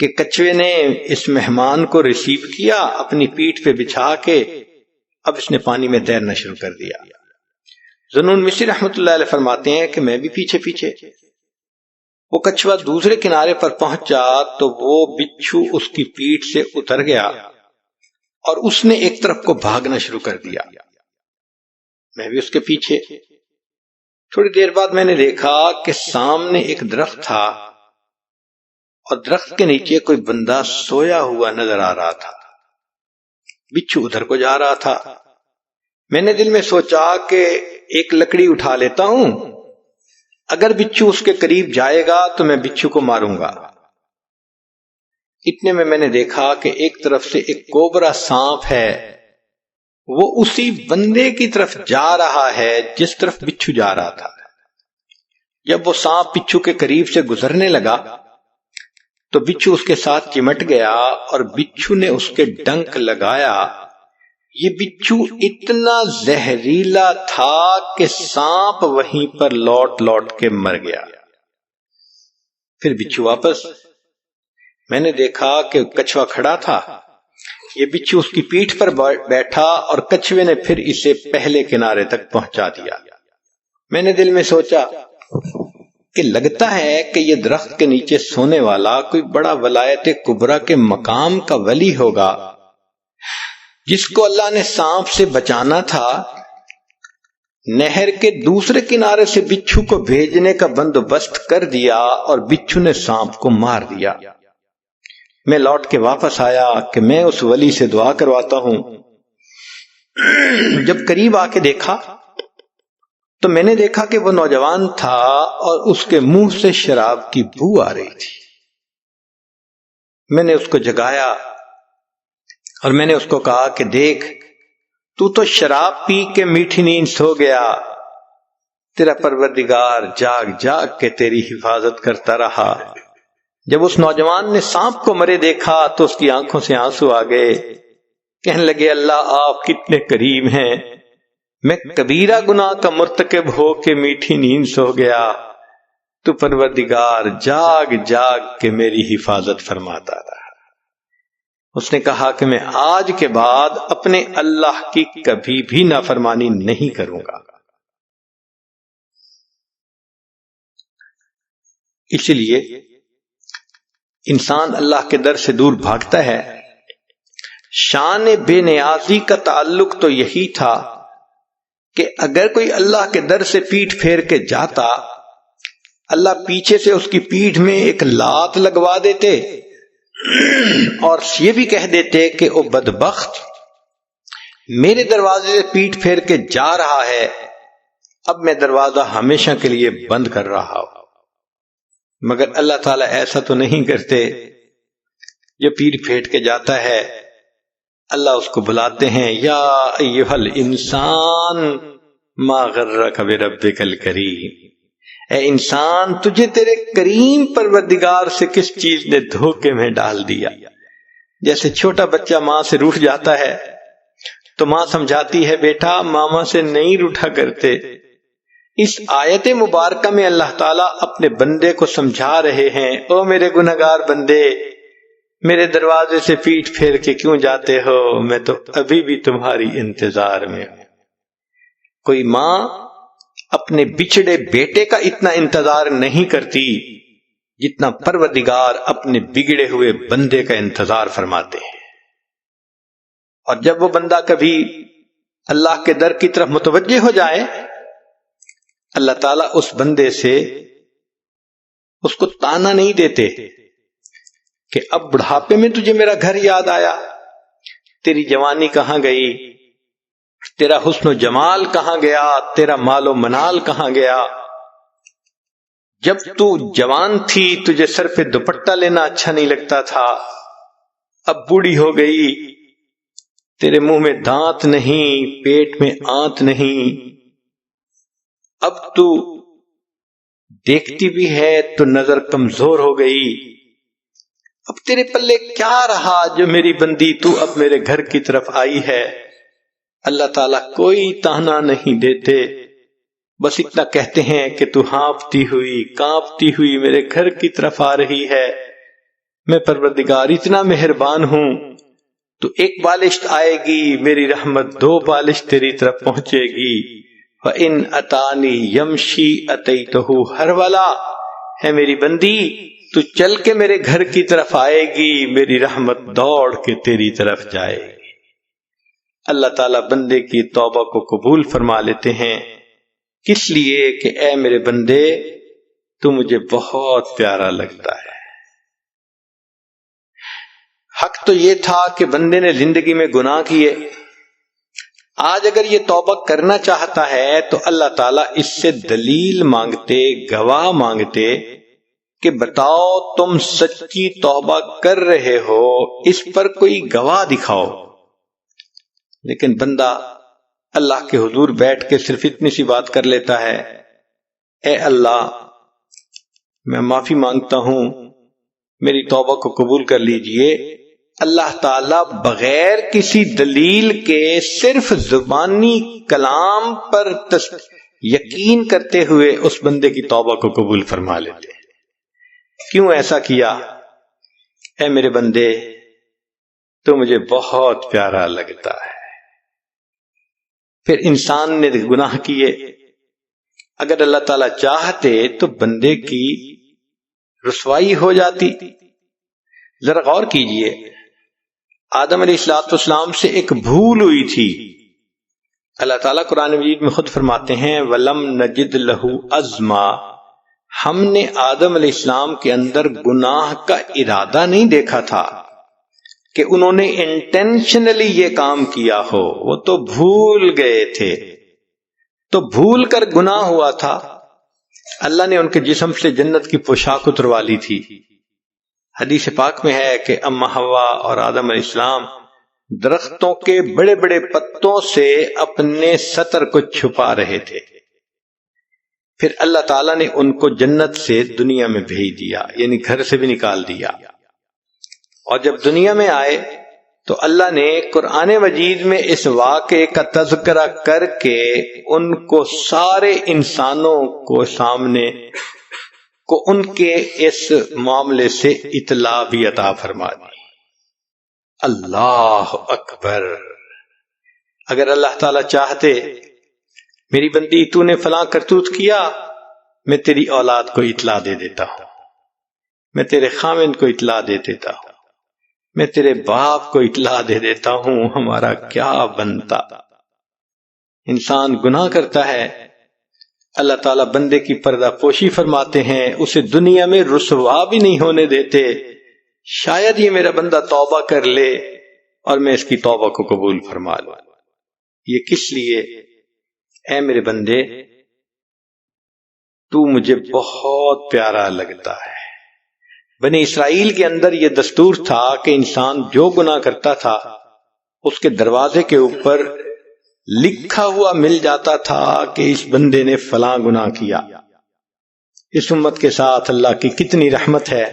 Speaker 1: کہ کچھوے نے اس مہمان کو ریسیو کیا، اپنی پیٹھ پہ بچھا کے اب اس نے پانی میں تیرنا شروع کر دیا۔ ذو مصری رحمت اللہ علیہ فرماتے ہیں کہ میں بھی پیچھے پیچھے، وہ کچھوا دوسرے کنارے پر پہنچا تو وہ بچھو اس کی پیٹھ سے اتر گیا اور اس نے ایک طرف کو بھاگنا شروع کر دیا، میں بھی اس کے پیچھے۔ تھوڑی دیر بعد میں نے دیکھا کہ سامنے ایک درخت تھا اور درخت کے نیچے کوئی بندہ سویا ہوا نظر آ رہا تھا، بچھو ادھر کو جا رہا تھا۔ میں نے دل میں سوچا کہ ایک لکڑی اٹھا لیتا ہوں، اگر بچھو اس کے قریب جائے گا تو میں بچھو کو ماروں گا۔ اتنے میں نے دیکھا کہ ایک طرف سے ایک کوبرا سانپ ہے، وہ اسی بندے کی طرف جا رہا ہے جس طرف بچھو جا رہا تھا۔ جب وہ سانپ بچھو کے قریب سے گزرنے لگا تو بچھو اس کے ساتھ چمٹ گیا اور بچھو نے اس کے ڈنک لگایا۔ یہ بچھو اتنا زہریلا تھا کہ سانپ وہیں پر لوٹ لوٹ کے مر گیا۔ پھر بچھو واپس، میں نے دیکھا کہ کچھوا کھڑا تھا، یہ بچھو اس کی پیٹھ پر بیٹھا اور کچھوے نے پھر اسے پہلے کنارے تک پہنچا دیا۔ میں نے دل میں سوچا کہ لگتا ہے کہ یہ درخت کے نیچے سونے والا کوئی بڑا ولایت کبریٰ کے مقام کا ولی ہوگا جس کو اللہ نے سانپ سے بچانا تھا۔ نہر کے دوسرے کنارے سے بچھو کو بھیجنے کا بندوبست کر دیا اور بچھو نے سانپ کو مار دیا۔ میں لوٹ کے واپس آیا کہ میں اس ولی سے دعا کرواتا ہوں۔ جب قریب آ کے دیکھا تو میں نے دیکھا کہ وہ نوجوان تھا اور اس کے منہ سے شراب کی بو آ رہی تھی۔ میں نے اس کو جگایا اور میں نے اس کو کہا کہ دیکھ، تو شراب پی کے میٹھی نیند سو گیا، تیرا پروردگار جاگ جاگ کے تیری حفاظت کرتا رہا۔ جب اس نوجوان نے سانپ کو مرے دیکھا تو اس کی آنکھوں سے آنسو آ گئے، کہنے لگے اللہ آپ کتنے کریم ہیں، میں کبیرہ گناہ کا مرتکب ہو کے میٹھی نیند سو گیا، تو پروردگار جاگ جاگ کے میری حفاظت فرماتا رہا۔ اس نے کہا کہ میں آج کے بعد اپنے اللہ کی کبھی بھی نافرمانی نہیں کروں گا۔ اسی لیے انسان اللہ کے در سے دور بھاگتا ہے۔ شان بے نیازی کا تعلق تو یہی تھا کہ اگر کوئی اللہ کے در سے پیٹھ پھیر کے جاتا، اللہ پیچھے سے اس کی پیٹھ میں ایک لات لگوا دیتے اور یہ بھی کہہ دیتے کہ او بدبخت، میرے دروازے سے پیٹھ پھیر کے جا رہا ہے، اب میں دروازہ ہمیشہ کے لیے بند کر رہا ہوں۔ مگر اللہ تعالیٰ ایسا تو نہیں کرتے، جو پیٹھ پھیر کے جاتا ہے اللہ اس کو بلاتے ہیں، یا ایھا الانسان ما غرک بربک الکریم، اے انسان تجھے تیرے کریم پروردگار سے کس چیز نے دھوکے میں ڈال دیا۔ جیسے چھوٹا بچہ ماں سے روٹھ جاتا ہے تو ماں سمجھاتی ہے بیٹا ماما سے نہیں روٹھا کرتے۔ اس آیت مبارکہ میں اللہ تعالیٰ اپنے بندے کو سمجھا رہے ہیں، او میرے گنہگار بندے، میرے دروازے سے پیٹھ پھیر کے کیوں جاتے ہو، میں تو ابھی بھی تمہاری انتظار میں ہوں۔ کوئی ماں اپنے بچھڑے بیٹے کا اتنا انتظار نہیں کرتی جتنا پروردگار اپنے بگڑے ہوئے بندے کا انتظار فرماتے ہیں۔ اور جب وہ بندہ کبھی اللہ کے در کی طرف متوجہ ہو جائے، اللہ تعالیٰ اس بندے سے اس کو تانا نہیں دیتے کہ اب بڑھاپے میں تجھے میرا گھر یاد آیا، تیری جوانی کہاں گئی، تیرا حسن و جمال کہاں گیا، تیرا مال و منال کہاں گیا، جب تو جوان تھی تجھے سر پہ دوپٹہ لینا اچھا نہیں لگتا تھا، اب بوڑھی ہو گئی، تیرے منہ میں دانت نہیں، پیٹ میں آنت نہیں، اب تو دیکھتی بھی ہے تو نظر کمزور ہو گئی، اب تیرے پلے کیا رہا جو میری بندی تو اب میرے گھر کی طرف آئی ہے۔ اللہ تعالیٰ کوئی تانا نہیں دیتے، بس اتنا کہتے ہیں کہ تو ہانپتی ہوئی کانپتی ہوئی میرے گھر کی طرف آ رہی ہے، میں پروردگار اتنا مہربان ہوں، تو ایک بالشت آئے گی میری رحمت، دو بالشت تیری طرف پہنچے گی، وَإِنْ أَتَانِي يَمْشِي أَتَيْتُهُ هَرْوَلًا، ہے میری بندی تو چل کے میرے گھر کی طرف آئے گی، میری رحمت دوڑ کے تیری طرف جائے گی۔ اللہ تعالیٰ بندے کی توبہ کو قبول فرما لیتے ہیں، کس لیے کہ اے میرے بندے تو مجھے بہت پیارا لگتا ہے۔ حق تو یہ تھا کہ بندے نے زندگی میں گناہ کیے، آج اگر یہ توبہ کرنا چاہتا ہے تو اللہ تعالیٰ اس سے دلیل مانگتے، گواہ مانگتے کہ بتاؤ تم سچی توبہ کر رہے ہو، اس پر کوئی گواہ دکھاؤ۔ لیکن بندہ اللہ کے حضور بیٹھ کے صرف اتنی سی بات کر لیتا ہے، اے اللہ میں معافی مانگتا ہوں، میری توبہ کو قبول کر لیجئے۔ اللہ تعالیٰ بغیر کسی دلیل کے صرف زبانی کلام پر یقین کرتے ہوئے اس بندے کی توبہ کو قبول فرما لیتے ہیں۔ کیوں ایسا کیا؟ اے میرے بندے تو مجھے بہت پیارا لگتا ہے۔ پھر انسان نے گناہ کیے، اگر اللہ تعالیٰ چاہتے تو بندے کی رسوائی ہو جاتی۔ ذرا غور کیجئے، آدم علیہ السلام سے ایک بھول ہوئی تھی، اللہ تعالیٰ قرآن مجید میں خود فرماتے ہیں وَلَمْ نَجِدْ لَهُ عَزْمًا، ہم نے آدم علیہ السلام کے اندر گناہ کا ارادہ نہیں دیکھا تھا کہ انہوں نے انٹینشنلی یہ کام کیا ہو، وہ تو بھول گئے تھے۔ تو بھول کر گناہ ہوا تھا، اللہ نے ان کے جسم سے جنت کی پوشاک اتروا لی تھی۔ حدیث پاک میں ہے کہ اما حوا اور آدم علیہ السلام درختوں کے بڑے بڑے پتوں سے اپنے سطر کو چھپا رہے تھے، پھر اللہ تعالیٰ نے ان کو جنت سے دنیا میں بھیج دیا، یعنی گھر سے بھی نکال دیا، اور جب دنیا میں آئے تو اللہ نے قرآن مجید میں اس واقعے کا تذکرہ کر کے ان کو سارے انسانوں کو سامنے کو ان کے اس معاملے سے اطلاع بھی عطا فرما دی۔ اللہ اکبر! اگر اللہ تعالیٰ چاہتے میری بندی تو نے فلاں کرتوت کیا، میں تیری اولاد کو اطلاع دے دیتا ہوں، میں تیرے خاوند کو اطلاع دے دیتا ہوں، میں تیرے باپ کو اطلاع دے دیتا ہوں، ہمارا کیا بنتا۔ انسان گناہ کرتا ہے، اللہ تعالیٰ بندے کی پردہ پوشی فرماتے ہیں، اسے دنیا میں رسوا بھی نہیں ہونے دیتے، شاید یہ میرا بندہ توبہ کر لے اور میں اس کی توبہ کو قبول فرما لوں۔ یہ کس لیے؟ اے میرے بندے، تو مجھے بہت پیارا لگتا ہے۔ بنی اسرائیل کے اندر یہ دستور تھا کہ انسان جو گناہ کرتا تھا اس کے دروازے کے اوپر لکھا ہوا مل جاتا تھا کہ اس بندے نے فلاں گناہ کیا۔ اس امت کے ساتھ اللہ کی کتنی رحمت ہے،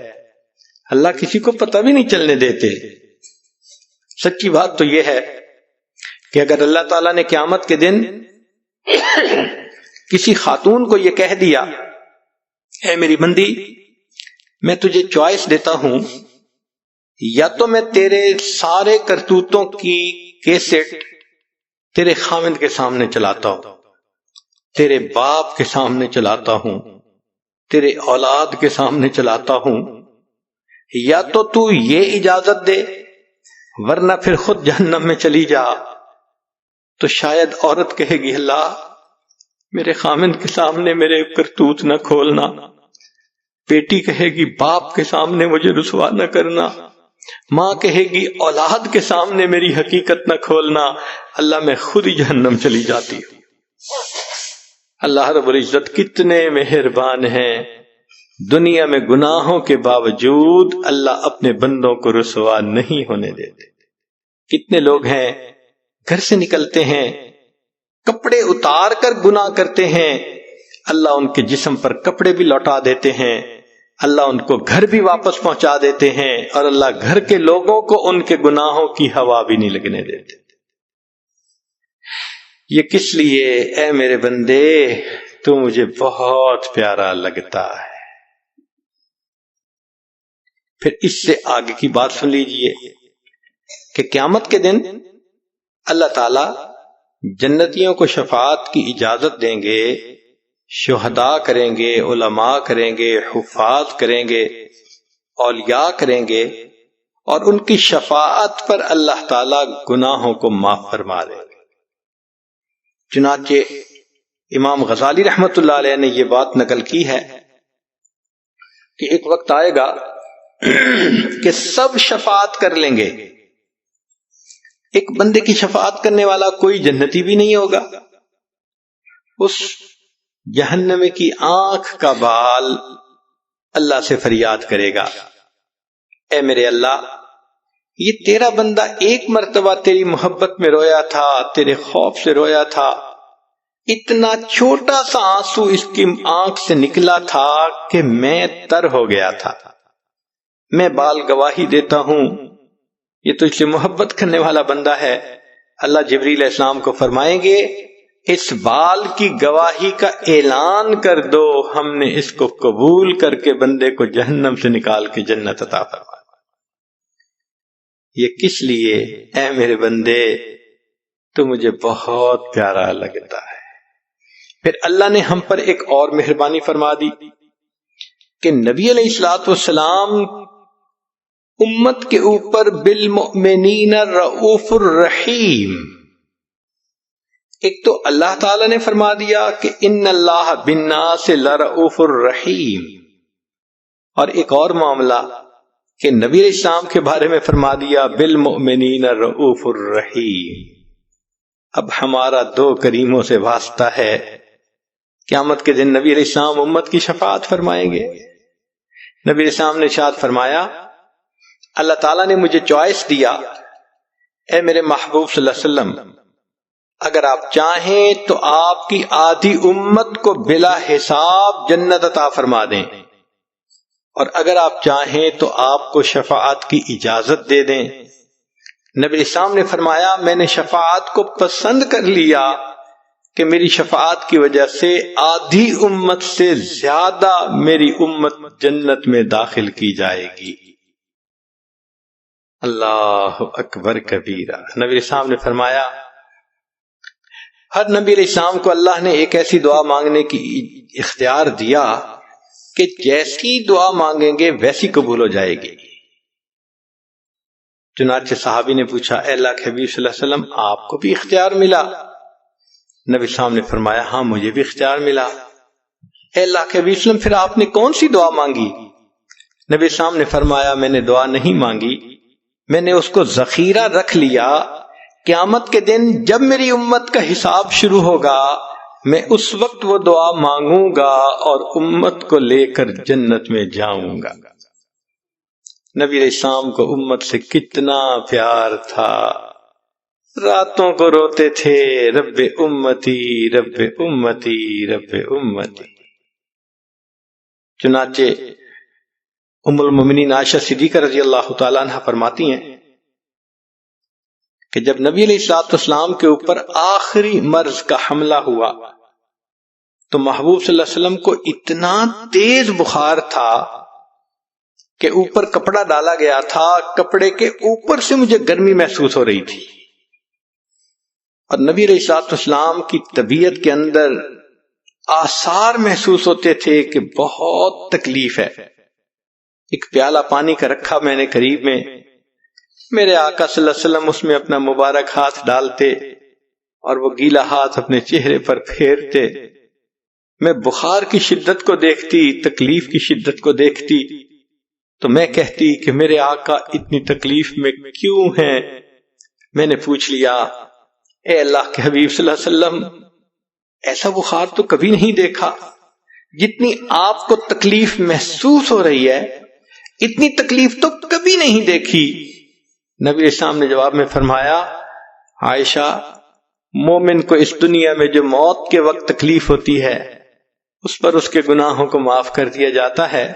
Speaker 1: اللہ کسی کو پتہ بھی نہیں چلنے دیتے۔ سچی بات تو یہ ہے کہ اگر اللہ تعالیٰ نے قیامت کے دن کسی خاتون کو یہ کہہ دیا، اے میری بندی میں تجھے چوائس دیتا ہوں، یا تو میں تیرے سارے کرتوتوں کی کیسٹ تیرے خاوند کے سامنے چلاتا ہوں، تیرے باپ کے سامنے چلاتا ہوں، تیرے اولاد کے سامنے چلاتا ہوں، یا تو یہ اجازت دے ورنہ پھر خود جہنم میں چلی جا، تو شاید عورت کہے گی اللہ میرے خاوند کے سامنے میرے کرتوت نہ کھولنا، بیٹی کہے گی باپ کے سامنے مجھے رسوا نہ کرنا، ماں کہے گی اولاد کے سامنے میری حقیقت نہ کھولنا، اللہ میں خود ہی جہنم چلی جاتی ہوں۔ اللہ رب العزت کتنے مہربان ہیں، دنیا میں گناہوں کے باوجود اللہ اپنے بندوں کو رسوا نہیں ہونے دیتے۔ کتنے لوگ ہیں گھر سے نکلتے ہیں، کپڑے اتار کر گناہ کرتے ہیں، اللہ ان کے جسم پر کپڑے بھی لوٹا دیتے ہیں، اللہ ان کو گھر بھی واپس پہنچا دیتے ہیں، اور اللہ گھر کے لوگوں کو ان کے گناہوں کی ہوا بھی نہیں لگنے دیتے۔ یہ کس لیے؟ اے میرے بندے تو مجھے بہت پیارا لگتا ہے۔ پھر اس سے آگے کی بات سن لیجئے کہ قیامت کے دن اللہ تعالی جنتیوں کو شفاعت کی اجازت دیں گے، شہداء کریں گے، علماء کریں گے، حفاظ کریں گے، اولیاء کریں گے، اور ان کی شفاعت پر اللہ تعالی گناہوں کو معاف فرما دیں گے۔ چنانچہ امام غزالی رحمت اللہ علیہ نے یہ بات نقل کی ہے کہ ایک وقت آئے گا کہ سب شفاعت کر لیں گے، ایک بندے کی شفاعت کرنے والا کوئی جنتی بھی نہیں ہوگا۔ اس جہنم کی آنکھ کا بال اللہ سے فریاد کرے گا، اے میرے اللہ یہ تیرا بندہ ایک مرتبہ تیری محبت میں رویا تھا، تیرے خوف سے رویا تھا، اتنا چھوٹا سا آنسو اس کی آنکھ سے نکلا تھا کہ میں تر ہو گیا تھا، میں بال گواہی دیتا ہوں یہ تو اس سے محبت کرنے والا بندہ ہے۔ اللہ جبریل علیہ السلام کو فرمائیں گے اس بال کی گواہی کا اعلان کر دو، ہم نے اس کو قبول کر کے بندے کو جہنم سے نکال کے جنت عطا فرما۔ یہ کس لیے؟ اے میرے بندے تو مجھے بہت پیارا لگتا ہے۔ پھر اللہ نے ہم پر ایک اور مہربانی فرما دی کہ نبی علیہ الصلوۃ والسلام امت کے اوپر بالمؤمنین رؤوف الرحیم۔ ایک تو اللہ تعالی نے فرما دیا کہ ان اللہ بالناس لرؤوف الرحیم، اور ایک اور معاملہ کہ نبی علیہ السلام کے بارے میں فرما دیا بالمؤمنین رؤوف الرحیم۔ اب ہمارا دو کریموں سے واسطہ ہے، قیامت کے دن نبی علیہ السلام امت کی شفاعت فرمائیں گے۔ نبی علیہ السلام نے ارشاد فرمایا، اللہ تعالیٰ نے مجھے چوائس دیا، اے میرے محبوب صلی اللہ علیہ وسلم، اگر آپ چاہیں تو آپ کی آدھی امت کو بلا حساب جنت عطا فرما دیں، اور اگر آپ چاہیں تو آپ کو شفاعت کی اجازت دے دیں۔ نبی اسلام نے فرمایا، میں نے شفاعت کو پسند کر لیا کہ میری شفاعت کی وجہ سے آدھی امت سے زیادہ میری امت جنت میں داخل کی جائے گی۔ اللہ اکبر کبیرہ۔ نبی اسلام نے فرمایا، ہر نبی علیہ السلام کو اللہ نے ایک ایسی دعا مانگنے کی اختیار دیا کہ جیسی دعا مانگیں گے ویسی قبول ہو جائے گی۔ چنانچہ صحابی نے پوچھا، اے اللہ کے حبیب صلی اللہ علیہ وسلم، آپ کو بھی اختیار ملا؟ نبی صاحب نے فرمایا، ہاں مجھے بھی اختیار ملا۔ اے اللہ کے حبیب صلی اللہ علیہ وسلم، پھر آپ نے کون سی دعا مانگی؟ نبی صاحب نے فرمایا، میں نے دعا نہیں مانگی، میں نے اس کو ذخیرہ رکھ لیا، قیامت کے دن جب میری امت کا حساب شروع ہوگا میں اس وقت وہ دعا مانگوں گا اور امت کو لے کر جنت میں جاؤں گا۔ نبی علیہ السلام کو امت سے کتنا پیار تھا، راتوں کو روتے تھے، رب امتی رب امتی رب امتی۔ چنانچہ ام المومنین عائشہ صدیقہ رضی اللہ تعالیٰ عنہ فرماتی ہیں کہ جب نبی علیہ الصلوۃ والسلام کے اوپر آخری مرض کا حملہ ہوا تو محبوب صلی اللہ علیہ وسلم کو اتنا تیز بخار تھا کہ اوپر کپڑا ڈالا گیا تھا، کپڑے کے اوپر سے مجھے گرمی محسوس ہو رہی تھی، اور نبی علیہ الصلوۃ والسلام کی طبیعت کے اندر آثار محسوس ہوتے تھے کہ بہت تکلیف ہے۔ ایک پیالہ پانی کا رکھا میں نے قریب میں، میرے آقا صلی اللہ علیہ وسلم اس میں اپنا مبارک ہاتھ ڈالتے اور وہ گیلا ہاتھ اپنے چہرے پر پھیرتے۔ میں بخار کی شدت کو دیکھتی، تکلیف کی شدت کو دیکھتی تو میں کہتی کہ میرے آقا اتنی تکلیف میں کیوں ہیں؟ میں نے پوچھ لیا، اے اللہ کے حبیب صلی اللہ علیہ وسلم، ایسا بخار تو کبھی نہیں دیکھا، جتنی آپ کو تکلیف محسوس ہو رہی ہے اتنی تکلیف تو کبھی نہیں دیکھی۔ نبی علیہ السلام نے جواب میں فرمایا، عائشہ، مومن کو اس دنیا میں جو موت کے وقت تکلیف ہوتی ہے اس پر اس کے گناہوں کو معاف کر دیا جاتا ہے۔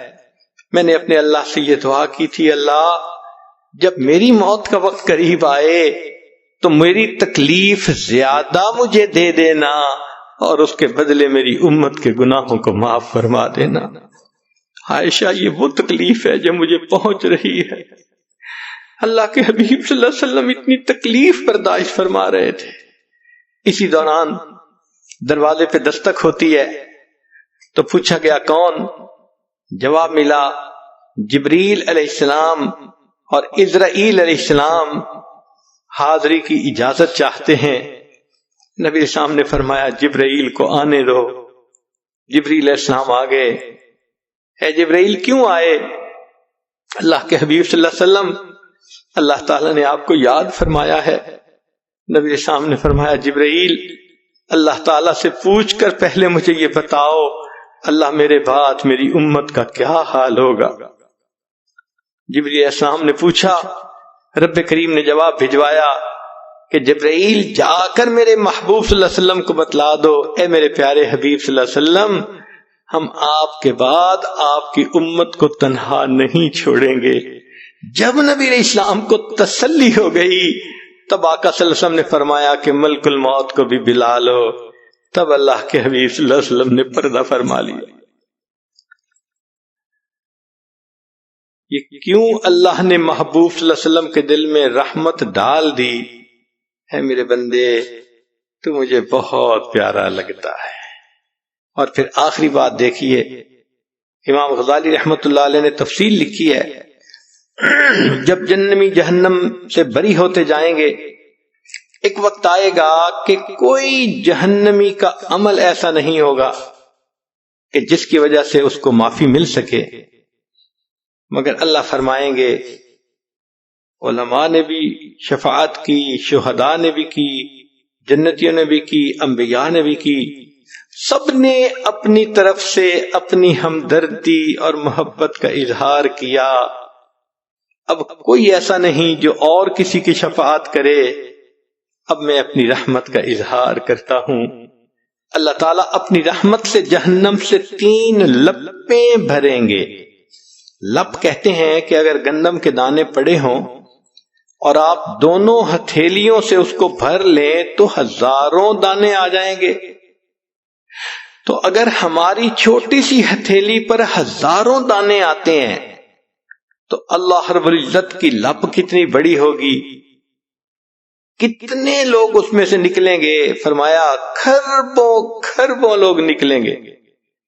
Speaker 1: میں نے اپنے اللہ سے یہ دعا کی تھی، اللہ جب میری موت کا وقت قریب آئے تو میری تکلیف زیادہ مجھے دے دینا اور اس کے بدلے میری امت کے گناہوں کو معاف فرما دینا۔ عائشہ، یہ وہ تکلیف ہے جو مجھے پہنچ رہی ہے۔ اللہ کے حبیب صلی اللہ علیہ وسلم اتنی تکلیف برداشت فرما رہے تھے۔ اسی دوران دروازے پہ دستک ہوتی ہے تو پوچھا گیا کون؟ جواب ملا، جبریل علیہ السلام اور عزرائیل علیہ السلام حاضری کی اجازت چاہتے ہیں۔ نبی السلام نے فرمایا، جبرائیل کو آنے دو۔ جبریل علیہ السلام آ گئے۔ اے جبرائیل، کیوں آئے؟ اللہ کے حبیب صلی اللہ علیہ وسلم، اللہ تعالیٰ نے آپ کو یاد فرمایا ہے۔ نبی السلام نے فرمایا، جبرائیل، اللہ تعالیٰ سے پوچھ کر پہلے مجھے یہ بتاؤ، اللہ میرے بعد میری امت کا کیا حال ہوگا؟ جبریل علیہ السلام نے پوچھا، رب کریم نے جواب بھجوایا کہ جبرائیل، جا کر میرے محبوب صلی اللہ علیہ وسلم کو بتلا دو، اے میرے پیارے حبیب صلی اللہ علیہ وسلم، ہم آپ کے بعد آپ کی امت کو تنہا نہیں چھوڑیں گے۔ جب نبی علیہ السلام کو تسلی ہو گئی تب آقا صلی اللہ علیہ وسلم نے فرمایا کہ ملک الموت کو بھی بلا لو۔ تب اللہ کے حبیب صلی اللہ علیہ وسلم نے پردہ فرما لیا۔ یہ کیوں اللہ نے محبوب صلی اللہ علیہ وسلم کے دل میں رحمت ڈال دی؟ ہے میرے بندے، تو مجھے بہت پیارا لگتا ہے۔ اور پھر آخری بات دیکھیے، امام غزالی رحمت اللہ علیہ نے تفصیل لکھی ہے، جب جہنمی جہنم سے بری ہوتے جائیں گے، ایک وقت آئے گا کہ کوئی جہنمی کا عمل ایسا نہیں ہوگا کہ جس کی وجہ سے اس کو معافی مل سکے، مگر اللہ فرمائیں گے، علماء نے بھی شفاعت کی، شہداء نے بھی کی، جنتیوں نے بھی کی، انبیاء نے بھی کی، سب نے اپنی طرف سے اپنی ہمدردی اور محبت کا اظہار کیا۔ اب کوئی ایسا نہیں جو اور کسی کی شفاعت کرے، اب میں اپنی رحمت کا اظہار کرتا ہوں۔ اللہ تعالیٰ اپنی رحمت سے جہنم سے 3 لپیں بھریں گے۔ لپ کہتے ہیں کہ اگر گندم کے دانے پڑے ہوں اور آپ دونوں ہتھیلیوں سے اس کو بھر لیں تو ہزاروں دانے آ جائیں گے۔ تو اگر ہماری چھوٹی سی ہتھیلی پر ہزاروں دانے آتے ہیں تو اللہ رب العزت کی لپ کتنی بڑی ہوگی، کتنے لوگ اس میں سے نکلیں گے؟ فرمایا کھربوں لوگ نکلیں گے۔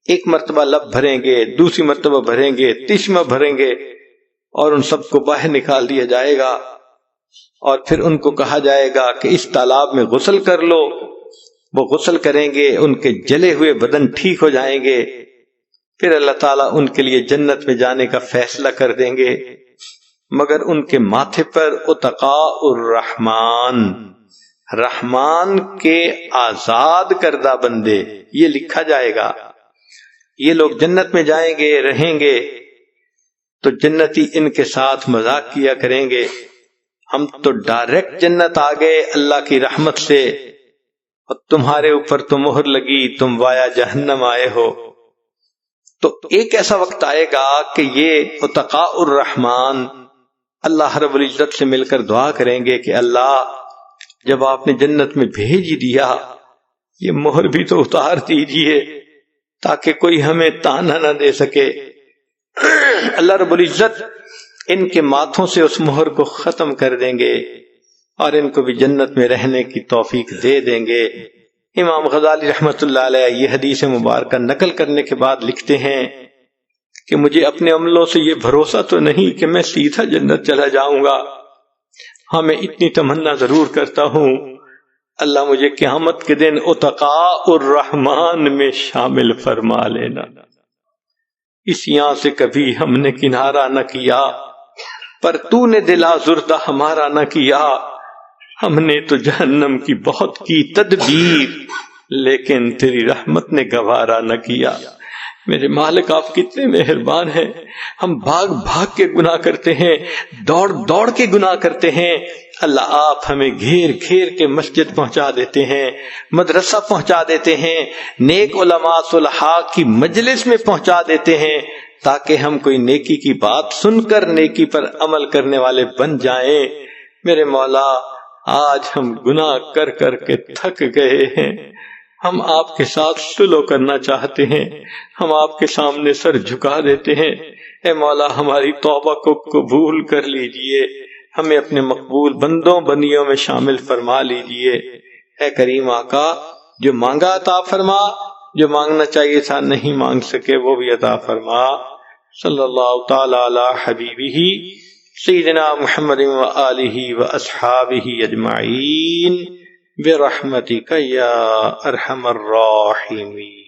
Speaker 1: ایک مرتبہ لب بھریں گے، دوسری مرتبہ بھریں گے، تیسری بھریں گے، اور ان سب کو باہر نکال دیا جائے گا، اور پھر ان کو کہا جائے گا کہ اس تالاب میں غسل کر لو۔ وہ غسل کریں گے، ان کے جلے ہوئے بدن ٹھیک ہو جائیں گے، پھر اللہ تعالیٰ ان کے لیے جنت میں جانے کا فیصلہ کر دیں گے۔ مگر ان کے ماتھے پر اتقاء الرحمن، رحمان کے آزاد کردہ بندے، یہ لکھا جائے گا۔ یہ لوگ جنت میں جائیں گے، رہیں گے، تو جنتی ان کے ساتھ مذاق کیا کریں گے، ہم تو ڈائریکٹ جنت آ گئے اللہ کی رحمت سے، اور تمہارے اوپر تو مہر لگی، تم وایا جہنم آئے ہو۔ تو ایک ایسا وقت آئے گا کہ یہ اتقاء الرحمن اللہ رب العزت سے مل کر دعا کریں گے کہ اللہ، جب آپ نے جنت میں بھیج ہی دیا، یہ مہر بھی تو اتار دیجئے تاکہ کوئی ہمیں تانا نہ دے سکے۔ اللہ رب العزت ان کے ماتھوں سے اس مہر کو ختم کر دیں گے اور ان کو بھی جنت میں رہنے کی توفیق دے دیں گے۔ امام غزالی رحمۃ اللہ علیہ یہ حدیث مبارکہ نقل کرنے کے بعد لکھتے ہیں کہ مجھے اپنے عملوں سے یہ بھروسہ تو نہیں کہ میں سیدھا جنت چلا جاؤں گا، ہاں میں اتنی تمنا ضرور کرتا ہوں، اللہ مجھے قیامت کے دن اتقاء الرحمن میں شامل فرما لینا۔ اس یہاں سے کبھی ہم نے کنارہ نہ کیا، پر تو نے دل آزردہ ہمارا نہ کیا، ہم نے تو جہنم کی بہت کی تدبیر، لیکن تیری رحمت نے گوارا نہ کیا۔ میرے مالک آپ کتنے مہربان ہیں، ہم بھاگ بھاگ کے گناہ کرتے ہیں، دوڑ دوڑ کے گناہ کرتے ہیں، اللہ آپ ہمیں گھیر گھیر کے مسجد پہنچا دیتے ہیں، مدرسہ پہنچا دیتے ہیں، نیک علماء صلحاء کی مجلس میں پہنچا دیتے ہیں، تاکہ ہم کوئی نیکی کی بات سن کر نیکی پر عمل کرنے والے بن جائیں۔ میرے مولا آج ہم گناہ کر کر کے تھک گئے ہیں، ہم آپ کے ساتھ صلح کرنا چاہتے ہیں، ہم آپ کے سامنے سر جھکا دیتے ہیں، اے مولا ہماری توبہ کو قبول کر لیجئے، ہمیں اپنے مقبول بندوں بندیوں میں شامل فرما لیجئے۔ اے کریم آقا، جو مانگا عطا فرما، جو مانگنا چاہیے تھا نہیں مانگ سکے وہ بھی عطا فرما۔ صلی اللہ تعالی علی حبیبہ سیدنا محمد و آلہ و اصحابہ اجمعین برحمتک یا ارحم الراحمین۔